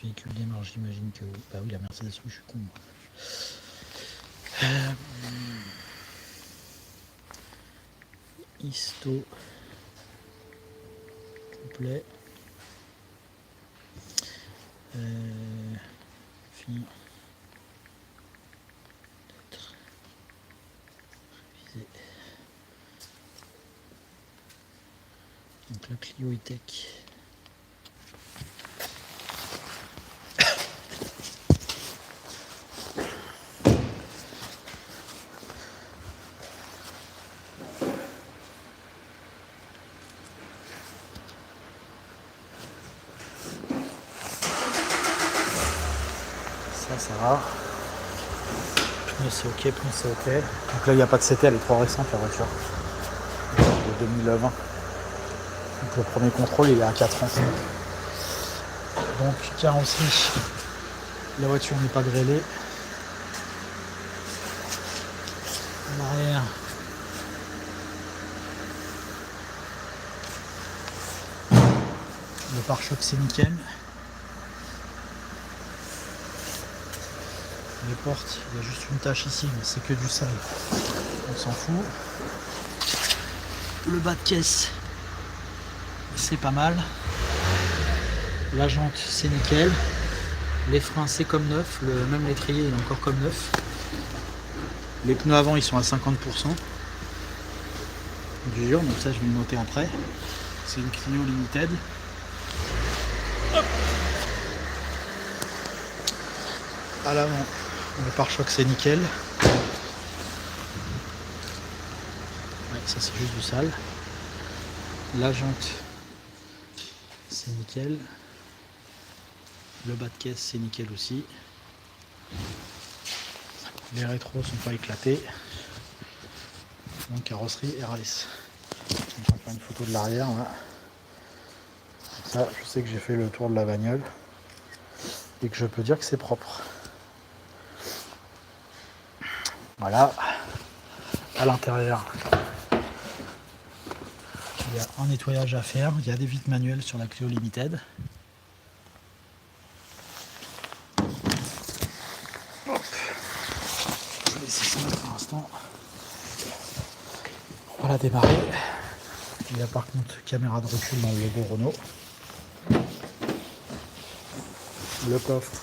Véhicule démarche, j'imagine que oui. Bah oui, la Mercedes, oui, je suis con. Histo complet. Fini. Peut-être réviser. Donc la Clio E-Tech. Ça va. Pneus c'est ok, pneus c'est ok. Donc là il n'y a pas de CT, elle est trop récente la voiture. De 2020. Donc le premier contrôle il est à 4 ans. Donc carrosserie, la voiture n'est pas grêlée. En arrière. Le pare-choc c'est nickel. Les portes, il y a juste une tache ici, mais c'est que du sale. On s'en fout. Le bas de caisse, c'est pas mal. La jante, c'est nickel. Les freins, c'est comme neuf. Même l'étrier, il est encore comme neuf. Les pneus avant, ils sont à 50% d'usure, donc ça, je vais le noter après. C'est une Clio Limited. Hop. À l'avant, le pare-choc c'est nickel. Ouais, ça c'est juste du sale. La jante c'est nickel. Le bas de caisse c'est nickel aussi. Les rétros sont pas éclatés. Donc carrosserie RS. Je vais faire une photo de l'arrière. Là. Ça, je sais que j'ai fait le tour de la bagnole et que je peux dire que c'est propre. Voilà, à l'intérieur, il y a un nettoyage à faire, il y a des vitres manuelles sur la Clio Limited. Hop. Je vais laisser ça pour l'instant. On va la démarrer. Il y a par contre caméra de recul dans le logo Renault. Le coffre,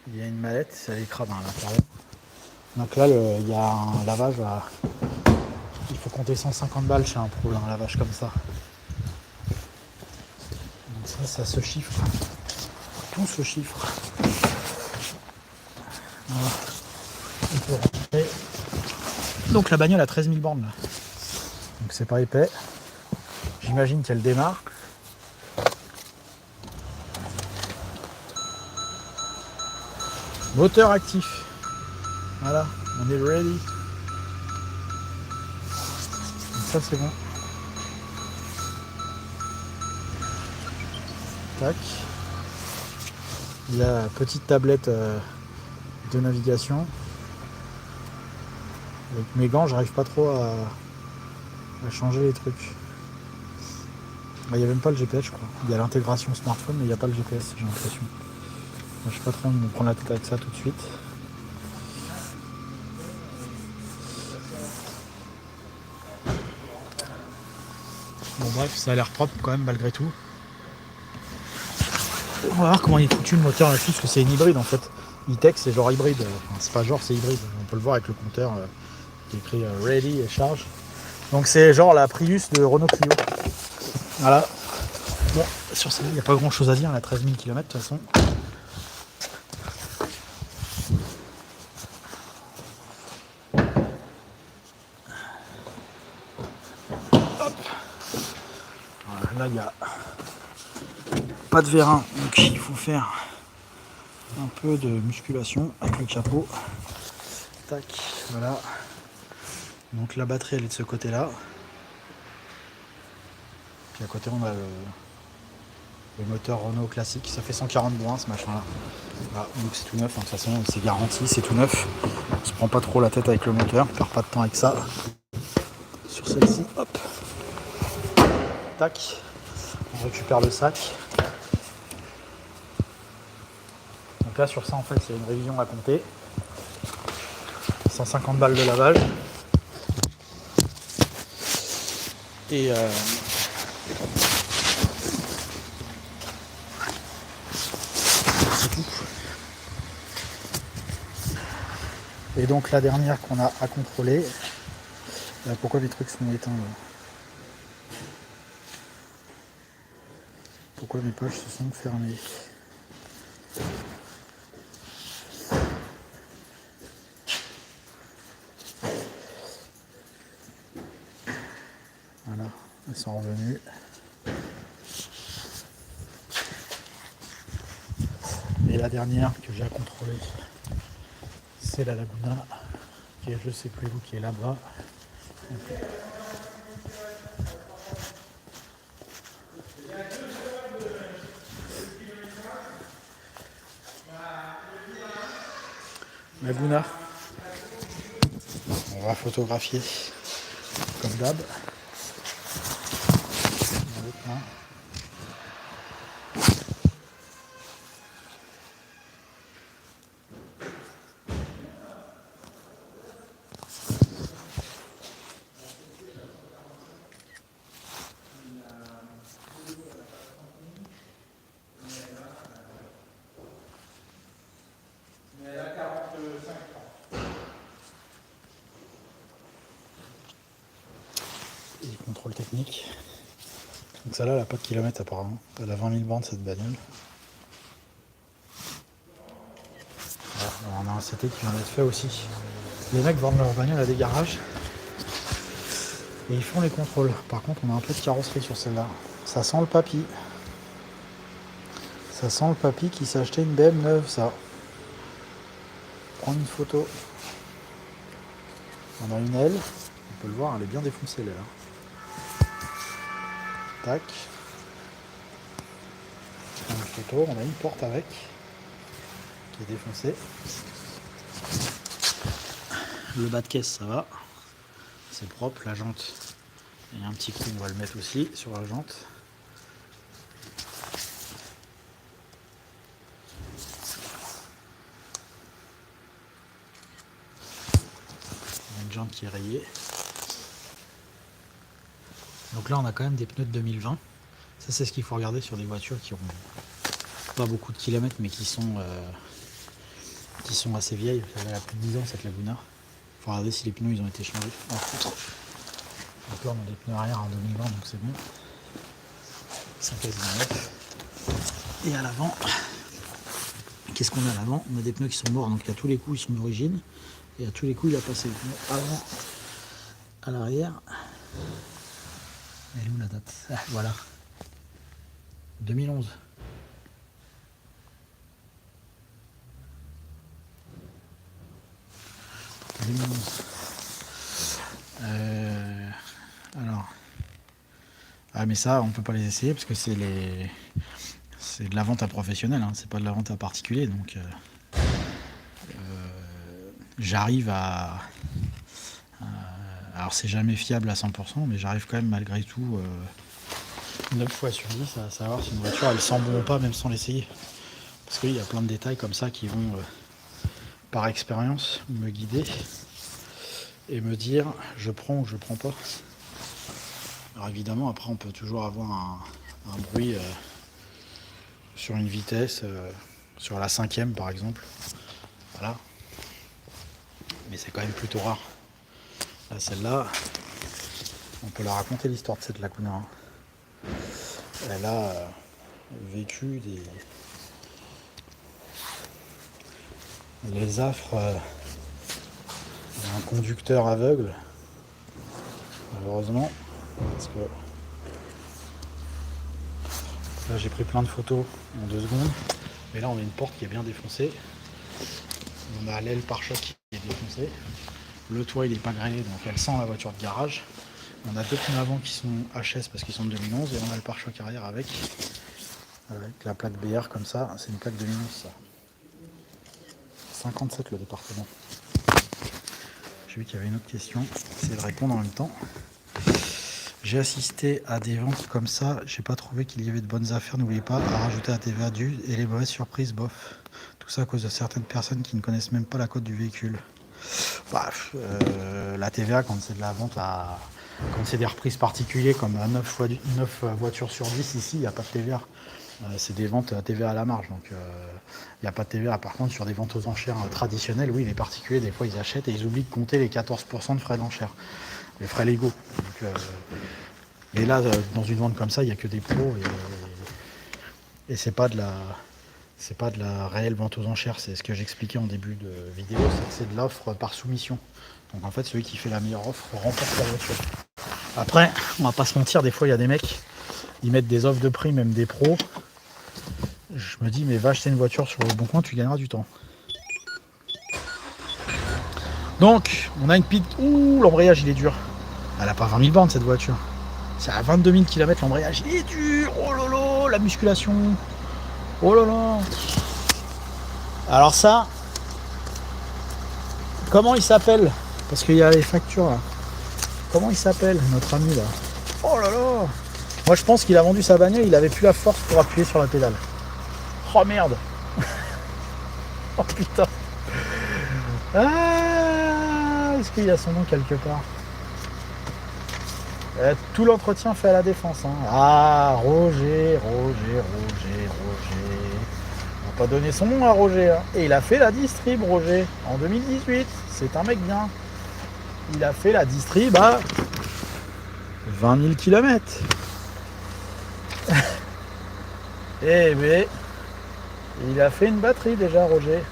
il y a une mallette, ça l'écrase à l'intérieur. Donc là, il y a un lavage il faut compter 150 balles chez un pro, un lavage comme ça. Donc ça se chiffre. Tout se chiffre. Voilà. On peut rentrer. Donc la bagnole a 13 000 bornes là. Donc c'est pas épais. J'imagine qu'elle démarre. Moteur actif. Voilà, on est ready. Donc ça c'est bon. Tac. La petite tablette de navigation. Avec mes gants, j'arrive pas trop à changer les trucs. Il n'y a même pas le GPS, je crois. Il y a l'intégration smartphone, mais il n'y a pas le GPS, j'ai l'impression. Je sais pas trop me prendre la tête avec ça tout de suite. Bon bref, ça a l'air propre quand même malgré tout. On va voir comment il est foutu le moteur là-dessus, parce que c'est une hybride en fait. E-Tech c'est genre hybride, enfin, c'est pas genre c'est hybride, on peut le voir avec le compteur qui est écrit Ready et charge. Donc c'est genre la Prius de Renault Clio. Voilà. Bon, sur ça il n'y a pas grand chose à dire, elle a 13 000 km de toute façon. Hop. Voilà, là il n'y a pas de vérin, donc il faut faire un peu de musculation avec le capot. Tac, voilà. Donc la batterie elle est de ce côté là. Puis à côté on a le moteur Renault classique, ça fait 140 bois ce machin là. Voilà, donc c'est tout neuf, de toute façon c'est garanti, c'est tout neuf. On se prend pas trop la tête avec le moteur, on perd pas de temps avec ça. Sur celle-ci, hop. Tac. On récupère le sac. Donc là sur ça en fait il y a une révision à compter. 150 balles de lavage. Et c'est tout. Et donc la dernière qu'on a à contrôler. Pourquoi les trucs sont éteints là ? Pourquoi mes poches se sont fermées ? Voilà, elles sont revenues. Et la dernière que j'ai à contrôler, c'est la Laguna, qui est je sais plus où, qui est là-bas. Laguna. On va photographier comme d'hab. Et contrôle technique. Donc ça là, elle n'a pas de kilomètres apparemment. Elle a 20 000 bornes cette bagnole. Voilà, on a un CT qui vient d'être fait aussi. Les mecs vendent leur bagnole à des garages. Et ils font les contrôles. Par contre on a un peu de carrosserie sur celle-là. Ça sent le papy. Ça sent le papy qui s'est acheté une BM neuve ça. Prendre une photo. On a une aile. On peut le voir, elle est bien défoncée là. Tac. Une photo, on a une porte avec qui est défoncée. Le bas de caisse ça va, c'est propre, la jante, il y a un petit coup, on va le mettre aussi sur la jante. Il y a une jante qui est rayée. Donc là on a quand même des pneus de 2020. Ça c'est ce qu'il faut regarder sur des voitures qui ont pas beaucoup de kilomètres mais qui sont assez vieilles. Elle a plus de 10 ans cette Laguna. Il faut regarder si les pneus ils ont été changés. Donc là on a des pneus arrière en 2020 donc c'est bon. Ils sont quasiment neufs. Et à l'avant, qu'est-ce qu'on a à l'avant? On a des pneus qui sont morts, donc à tous les coups ils sont d'origine. Et à tous les coups il a passé le pneu avant à l'arrière. Elle est où la date? Ah, voilà. 2011. Alors, ah mais ça on peut pas les essayer parce que c'est de la vente à professionnel, hein, c'est pas de la vente à particulier, donc j'arrive alors c'est jamais fiable à 100%, mais j'arrive quand même malgré tout 9 fois sur 10 à savoir si une voiture elle sent bon ou pas, même sans l'essayer, parce qu'il y a plein de détails comme ça qui vont par expérience me guider et me dire je prends ou je prends pas. Alors évidemment après on peut toujours avoir un bruit sur une vitesse, sur la 5e par exemple, voilà, mais c'est quand même plutôt rare. Là celle-là, on peut la raconter l'histoire de cette Lacuna, hein. Elle a vécu les affres d'un conducteur aveugle, malheureusement, parce que là j'ai pris plein de photos en 2 secondes, mais là on a une porte qui est bien défoncée, on a l'aile pare-choc qui est défoncée, le toit il est pas grêlé donc elle sent la voiture de garage, on a 2 pneus avant qui sont HS parce qu'ils sont de 2011 et on a le pare-choc arrière avec la plaque BR comme ça, c'est une plaque 2011 ça. 57 le département. J'ai vu qu'il y avait une autre question, c'est de répondre en même temps. J'ai assisté à des ventes comme ça, j'ai pas trouvé qu'il y avait de bonnes affaires, n'oubliez pas à rajouter la TVA due et les mauvaises surprises, bof. Tout ça à cause de certaines personnes qui ne connaissent même pas la cote du véhicule. Bref, la TVA quand c'est de la vente quand c'est des reprises particuliers comme à 9 voitures sur 10 ici, il n'y a pas de TVA. C'est des ventes à TVA à la marge, donc il n'y a pas de TVA. Par contre, sur des ventes aux enchères traditionnelles, oui, les particuliers, des fois, ils achètent et ils oublient de compter les 14% de frais d'enchère, les frais légaux. Donc, et là, dans une vente comme ça, il n'y a que des pros et c'est pas de la réelle vente aux enchères. C'est ce que j'expliquais en début de vidéo, c'est de l'offre par soumission. Donc en fait, celui qui fait la meilleure offre remporte la voiture. Après, on va pas se mentir, des fois, il y a des mecs, ils mettent des offres de prix, même des pros. Je me dis, mais va acheter une voiture sur le bon coin, tu gagneras du temps. Donc, on a une piste. Ouh, l'embrayage, il est dur. Elle a pas 20 000 bornes, cette voiture. C'est à 22 000 km, l'embrayage, il est dur. Oh lolo, la musculation. Oh là là. Alors ça, comment il s'appelle? Parce qu'il y a les factures là. Comment il s'appelle, notre ami là? Oh là là. Moi, je pense qu'il a vendu sa bagnole, il avait plus la force pour appuyer sur la pédale. Oh merde. Oh putain. Ah, est-ce qu'il y a son nom quelque part? Tout l'entretien fait à la défense, hein. Ah, Roger. On va pas donner son nom à Roger, hein. Et il a fait la distrib, Roger, en 2018. C'est un mec bien. Il a fait la distrib à 20 000 km. Eh ben, il a fait une batterie déjà, Roger.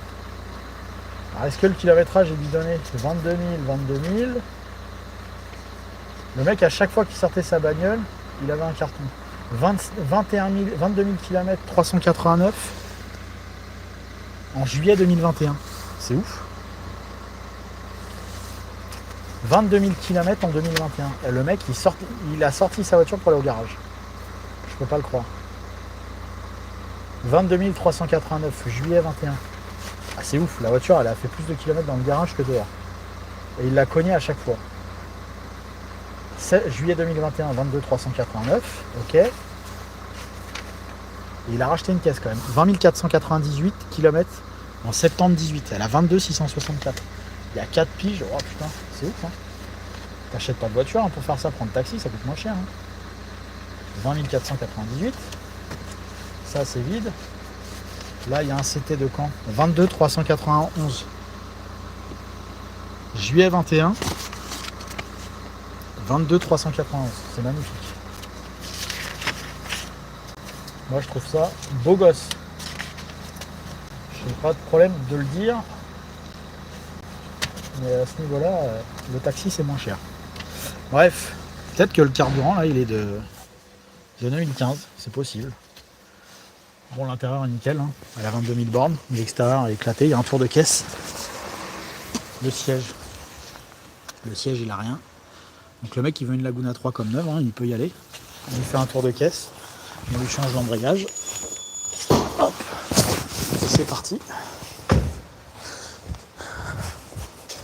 Alors, est-ce que le kilométrage est bidonné? C'est 22 000. Le mec, à chaque fois qu'il sortait sa bagnole, il avait un carton. 22 000 km, 389 en juillet 2021. C'est ouf. 22 000 km en 2021. Et le mec, il a sorti sa voiture pour aller au garage. Je peux pas le croire. 22 389, juillet 21. Ah, c'est ouf, la voiture, elle a fait plus de kilomètres dans le garage que dehors. Et il l'a cogné à chaque fois. Juillet 2021, 22 389, ok. Et il a racheté une caisse quand même. 20 498 km en septembre 18. Elle a 22 664. Il y a 4 piges. Oh putain, c'est ouf, hein. T'achètes pas de voiture, hein, pour faire ça, prendre taxi, ça coûte moins cher, hein. 20 498. Ça, c'est vide. Là, il y a un CT de quand? 22 391. Juillet 21. 22 391. C'est magnifique. Moi je trouve ça beau gosse. J'ai pas de problème de le dire. Mais à ce niveau-là, le taxi c'est moins cher. Bref, peut-être que le carburant là il est de 2015, c'est possible. Bon, l'intérieur est nickel, hein. Elle a 22 000 bornes, mais l'extérieur est éclaté, il y a un tour de caisse. Le siège il a rien. Donc le mec il veut une Laguna 3 comme neuve, hein, il peut y aller. On lui fait un tour de caisse, on lui change l'embrayage. Hop, c'est parti.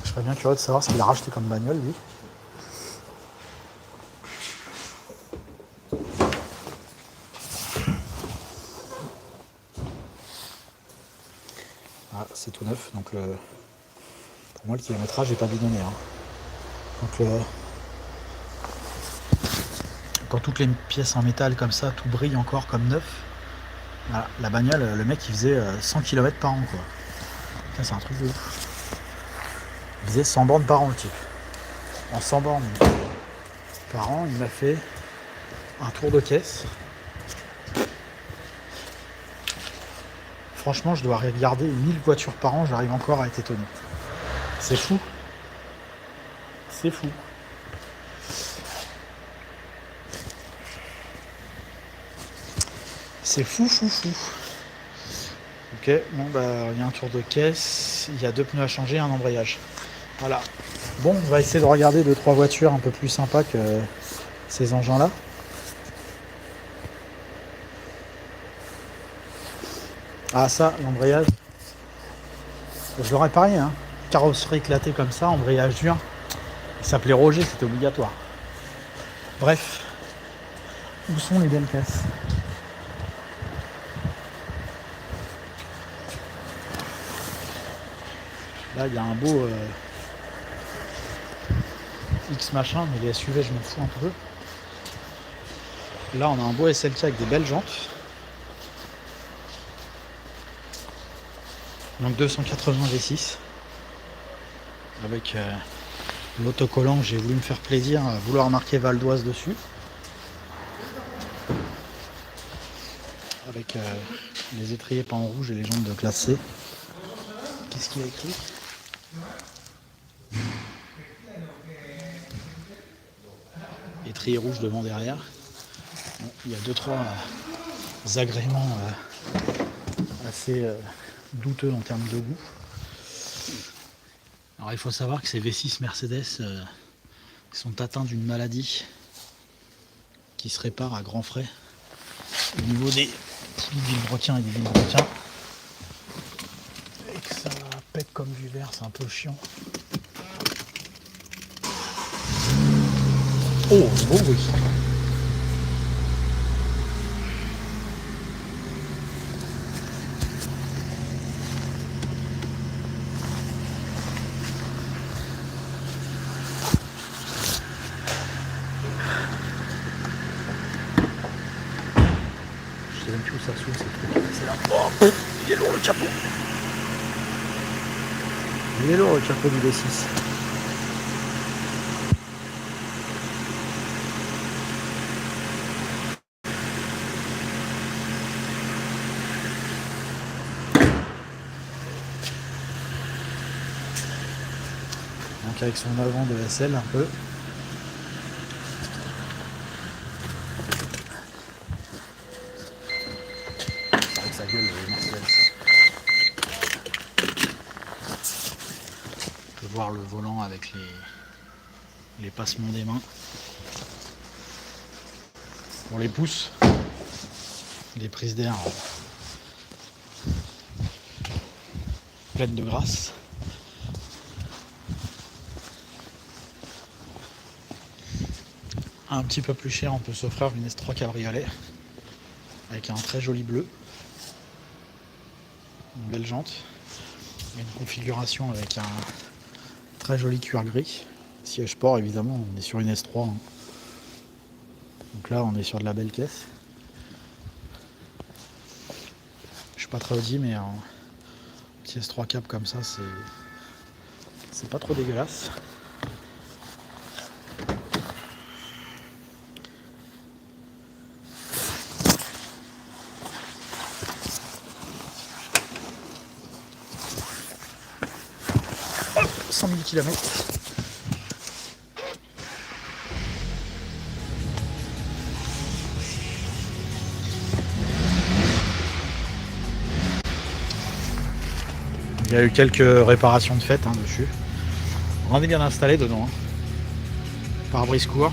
Je serais bien curieux de savoir ce qu'il a racheté comme bagnole lui. Ah, c'est tout neuf, donc pour moi le kilométrage n'est pas bidonné. Hein. Donc quand toutes les pièces en métal comme ça, tout brille encore comme neuf, voilà, la bagnole, le mec il faisait 100 km par an quoi. Ça, c'est un truc de ouf. Il faisait 100 bornes par an le type. En 100 bornes par an, il m'a fait un tour de caisse. Franchement, je dois regarder 1000 voitures par an, j'arrive encore à être étonné. C'est fou. C'est fou. C'est fou, fou, fou. Ok, bon bah il y a un tour de caisse, il y a 2 pneus à changer, un embrayage. Voilà. Bon, on va essayer de regarder 2-3 voitures un peu plus sympas que ces engins-là. Ah ça, l'embrayage. Je l'aurais parié, hein. Carrosserie éclatée comme ça, embrayage dur. Il s'appelait Roger, c'était obligatoire. Bref. Où sont les belles caisses? Là, il y a un beau X machin, mais les SUV, je m'en fous un peu. Là, on a un beau SLK avec des belles jantes. Donc 280 V6. Avec l'autocollant, j'ai voulu me faire plaisir, vouloir marquer Val d'Oise dessus. Avec les étriers peints en rouge et les jantes de classe C. Qu'est-ce qu'il y a écrit? Étrier rouge devant derrière. Bon, il y a 2-3 agréments assez douteux en termes de goût. Alors il faut savoir que ces V6 Mercedes sont atteints d'une maladie qui se répare à grands frais au niveau des poulies de vilebrequin et des vilebrequins. Et que ça pète comme du verre, c'est un peu chiant. Oh, beau bruit. Je sais même plus où ça s'ouvre, c'est trop. C'est là. Oh, il est lourd le capot. Il est lourd le capot du V6. Donc avec son avant de SL un peu. Avec sa gueule de Mercedes. On peut voir le volant avec les passements des mains. Pour les pouces, les prises d'air pleines de grâce. Un petit peu plus cher, on peut s'offrir une S3 cabriolet avec un très joli bleu, une belle jante, une configuration avec un très joli cuir gris, siège sport évidemment, on est sur une S3, hein. Donc là on est sur de la belle caisse. Je suis pas très Audi, mais un petit S3 cab comme ça c'est pas trop dégueulasse. 100 000 km. Il y a eu quelques réparations de fait dessus. On est bien installé dedans. Pare-brise court.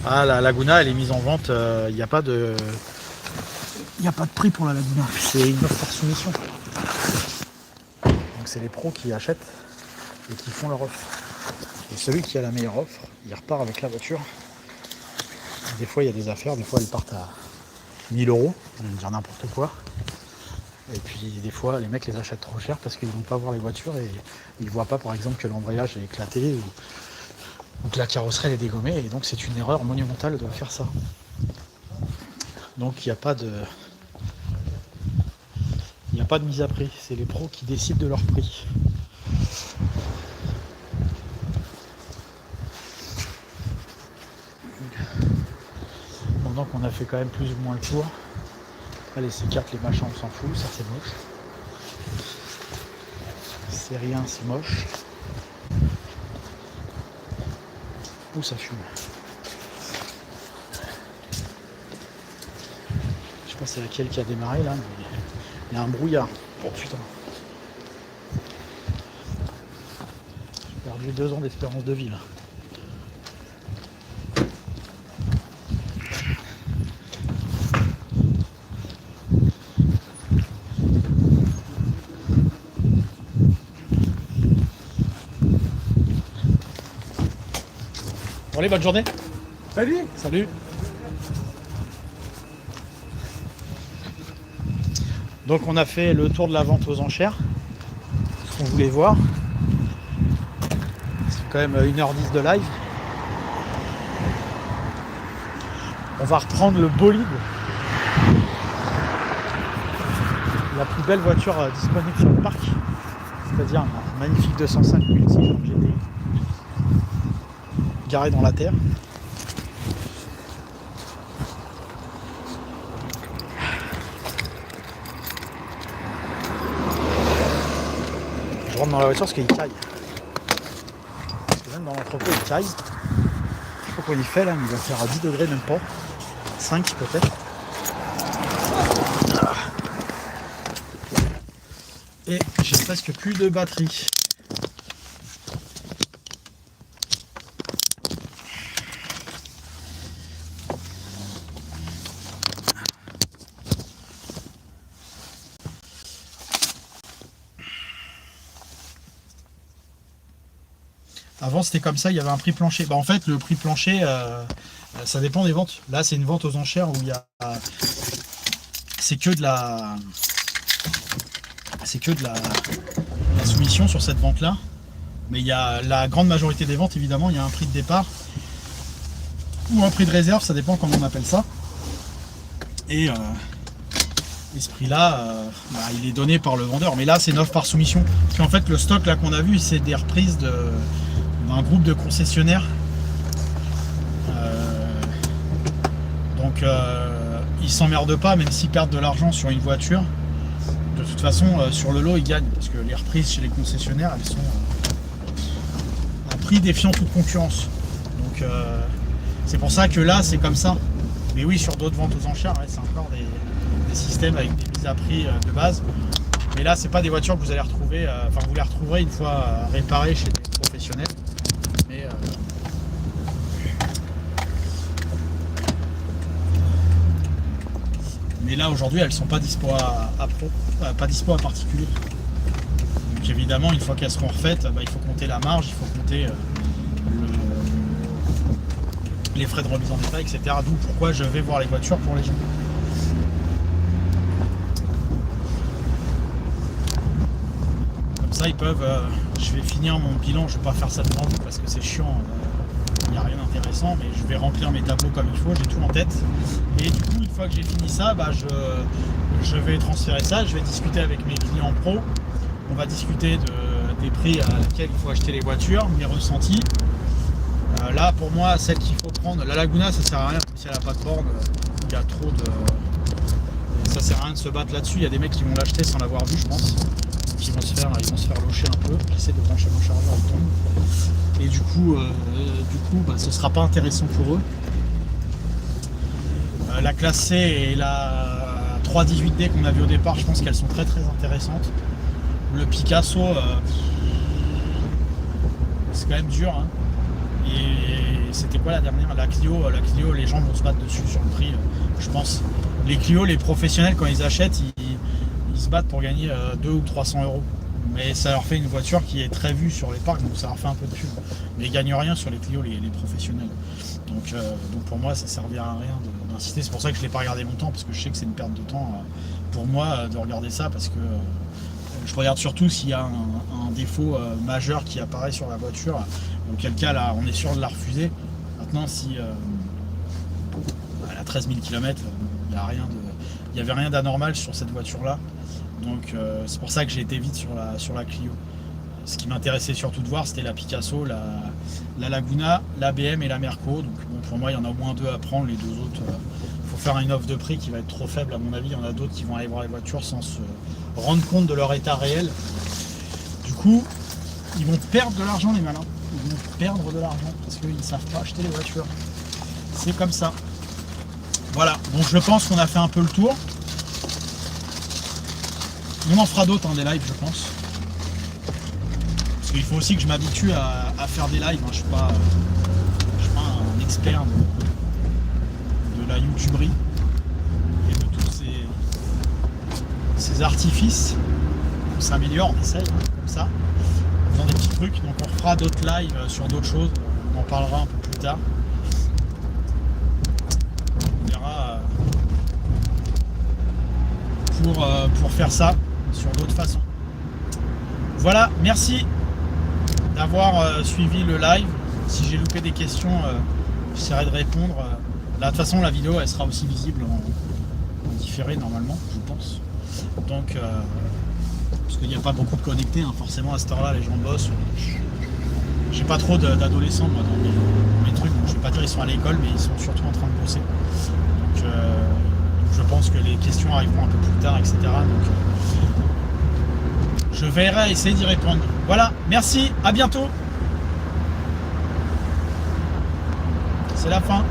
Ah, la Laguna elle est mise en vente. Il n'y a pas de prix pour la Laguna. C'est une offre par soumission. Donc c'est les pros qui achètent et qui font leur offre. Et celui qui a la meilleure offre, il repart avec la voiture. Des fois il y a des affaires, des fois elles partent à 1000 €, je vais dire n'importe quoi. Et puis des fois les mecs les achètent trop cher parce qu'ils ne vont pas voir les voitures et ils ne voient pas par exemple que l'embrayage est éclaté ou que la carrosserie est dégommée, et donc c'est une erreur monumentale de faire ça. Donc il n'y a pas de mise à prix, c'est les pros qui décident de leur prix. Pendant qu'on a fait quand même plus ou moins le tour. Allez, ces cartes, les machins, on s'en fout, ça c'est moche. C'est rien, c'est moche. Ouh, ça fume. Je sais pas c'est laquelle qui a démarré là, mais il y a un brouillard. Oh putain. J'ai perdu 2 ans d'espérance de vie là. Bon, allez, bonne journée. Salut. Salut. Donc on a fait le tour de la vente aux enchères. Ce qu'on voulait voir. C'est quand même 1h10 de live. On va reprendre le bolide. La plus belle voiture disponible sur le parc. C'est-à-dire un magnifique 205 multi GTI. Garé dans la terre. Je rentre dans la voiture parce qu'il caille. Parce que même dans l'entrepôt il caille. Je sais pas quoi il fait là, mais il va faire à 10 degrés, même pas. 5 peut-être. Et j'ai presque plus de batterie. Avant c'était comme ça, il y avait un prix plancher. En fait le prix plancher ça dépend des ventes. Là c'est une vente aux enchères où il y a c'est que de la soumission sur cette vente là. Mais il y a la grande majorité des ventes évidemment, il y a un prix de départ ou un prix de réserve, ça dépend comment on appelle ça. Et ce prix là il est donné par le vendeur. Mais là c'est une offre par soumission. Parce qu'en fait le stock là qu'on a vu c'est des reprises d'un groupe de concessionnaires. Donc ils s'emmerdent pas, même s'ils perdent de l'argent sur une voiture. De toute façon sur le lot ils gagnent. Parce que les reprises chez les concessionnaires elles sont à prix défiant toute concurrence. Donc c'est pour ça que là c'est comme ça. Mais oui sur d'autres ventes aux enchères c'est encore des systèmes avec des mises à prix de base. Mais là c'est pas des voitures que vous allez retrouver, vous les retrouverez une fois réparées chez des professionnels. Mais là aujourd'hui elles sont pas dispo pas dispo à particulier. Donc évidemment une fois qu'elles seront refaites, il faut compter la marge, il faut compter les frais de remise en détail, etc. D'où pourquoi je vais voir les voitures pour les gens. Comme ça ils peuvent. Je vais finir mon bilan, je vais pas faire ça devant vous parce que c'est chiant. Il n'y a rien d'intéressant, mais je vais remplir mes tableaux comme il faut, j'ai tout en tête. Et du coup, une fois que j'ai fini ça, je vais transférer ça, je vais discuter avec mes clients pro. On va discuter des prix à laquelle il faut acheter les voitures, mes ressentis. Là, pour moi, celle qu'il faut prendre, la Laguna, ça sert à rien, si elle n'a pas de borne, il y a trop de... Ça sert à rien de se battre là-dessus, il y a des mecs qui vont l'acheter sans l'avoir vu, je pense. Qui ils vont se faire locher un peu. J'essaie de brancher mon chargeur, il tombe. Et du coup, ce sera pas intéressant pour eux. La classe C et la 318D qu'on a vu au départ, je pense qu'elles sont très très intéressantes. Le Picasso, c'est quand même dur. Hein. Et c'était quoi la dernière? La Clio, les gens vont se battre dessus sur le prix, je pense. Les Clio, les professionnels, quand ils achètent, ils se battent pour gagner 200 ou 300 euros. Mais ça leur fait une voiture qui est très vue sur les parcs, donc ça leur fait un peu de pub. Mais ils gagnent rien sur les Clio, les professionnels. Donc pour moi, ça servira à rien d'insister. C'est pour ça que je ne l'ai pas regardé longtemps, parce que je sais que c'est une perte de temps pour moi de regarder ça, parce que je regarde surtout s'il y a un défaut majeur qui apparaît sur la voiture. Auquel cas, là, on est sûr de la refuser. Maintenant, si elle a 13 000 km, il n'y avait rien d'anormal sur cette voiture-là. Donc c'est pour ça que j'ai été vite sur la Clio. Ce qui m'intéressait surtout de voir, c'était la Picasso, la Laguna, la BM et la Merco. Donc bon, pour moi, il y en a au moins deux à prendre. Les deux autres, il faut faire une offre de prix qui va être trop faible à mon avis. Il y en a d'autres qui vont aller voir les voitures sans se rendre compte de leur état réel. Du coup, ils vont perdre de l'argent, les malins. Ils vont perdre de l'argent parce qu'ils ne savent pas acheter les voitures. C'est comme ça. Voilà, donc je pense qu'on a fait un peu le tour. On en fera d'autres, hein, des lives, je pense. Parce qu'il faut aussi que je m'habitue à faire des lives. Hein. Je suis pas un expert de la youtuberie et de tous ces artifices. On s'améliore, on essaye, hein, comme ça, en faisant des petits trucs. Donc on fera d'autres lives sur d'autres choses. On en parlera un peu plus tard. On verra pour faire ça sur d'autres façons. Voilà, merci d'avoir suivi le live. Si j'ai loupé des questions, j'essaierai de répondre. Là, de toute façon, la vidéo elle sera aussi visible en différé normalement, je pense. Donc, parce qu'il n'y a pas beaucoup de connectés, hein. Forcément à cette heure-là, les gens bossent. J'ai pas trop d'adolescents moi dans mes trucs. Donc, je vais pas dire ils sont à l'école, mais ils sont surtout en train de bosser. Donc, je pense que les questions arriveront un peu plus tard, etc. Donc, je verrai essayer d'y répondre. Voilà, merci, à bientôt. C'est la fin.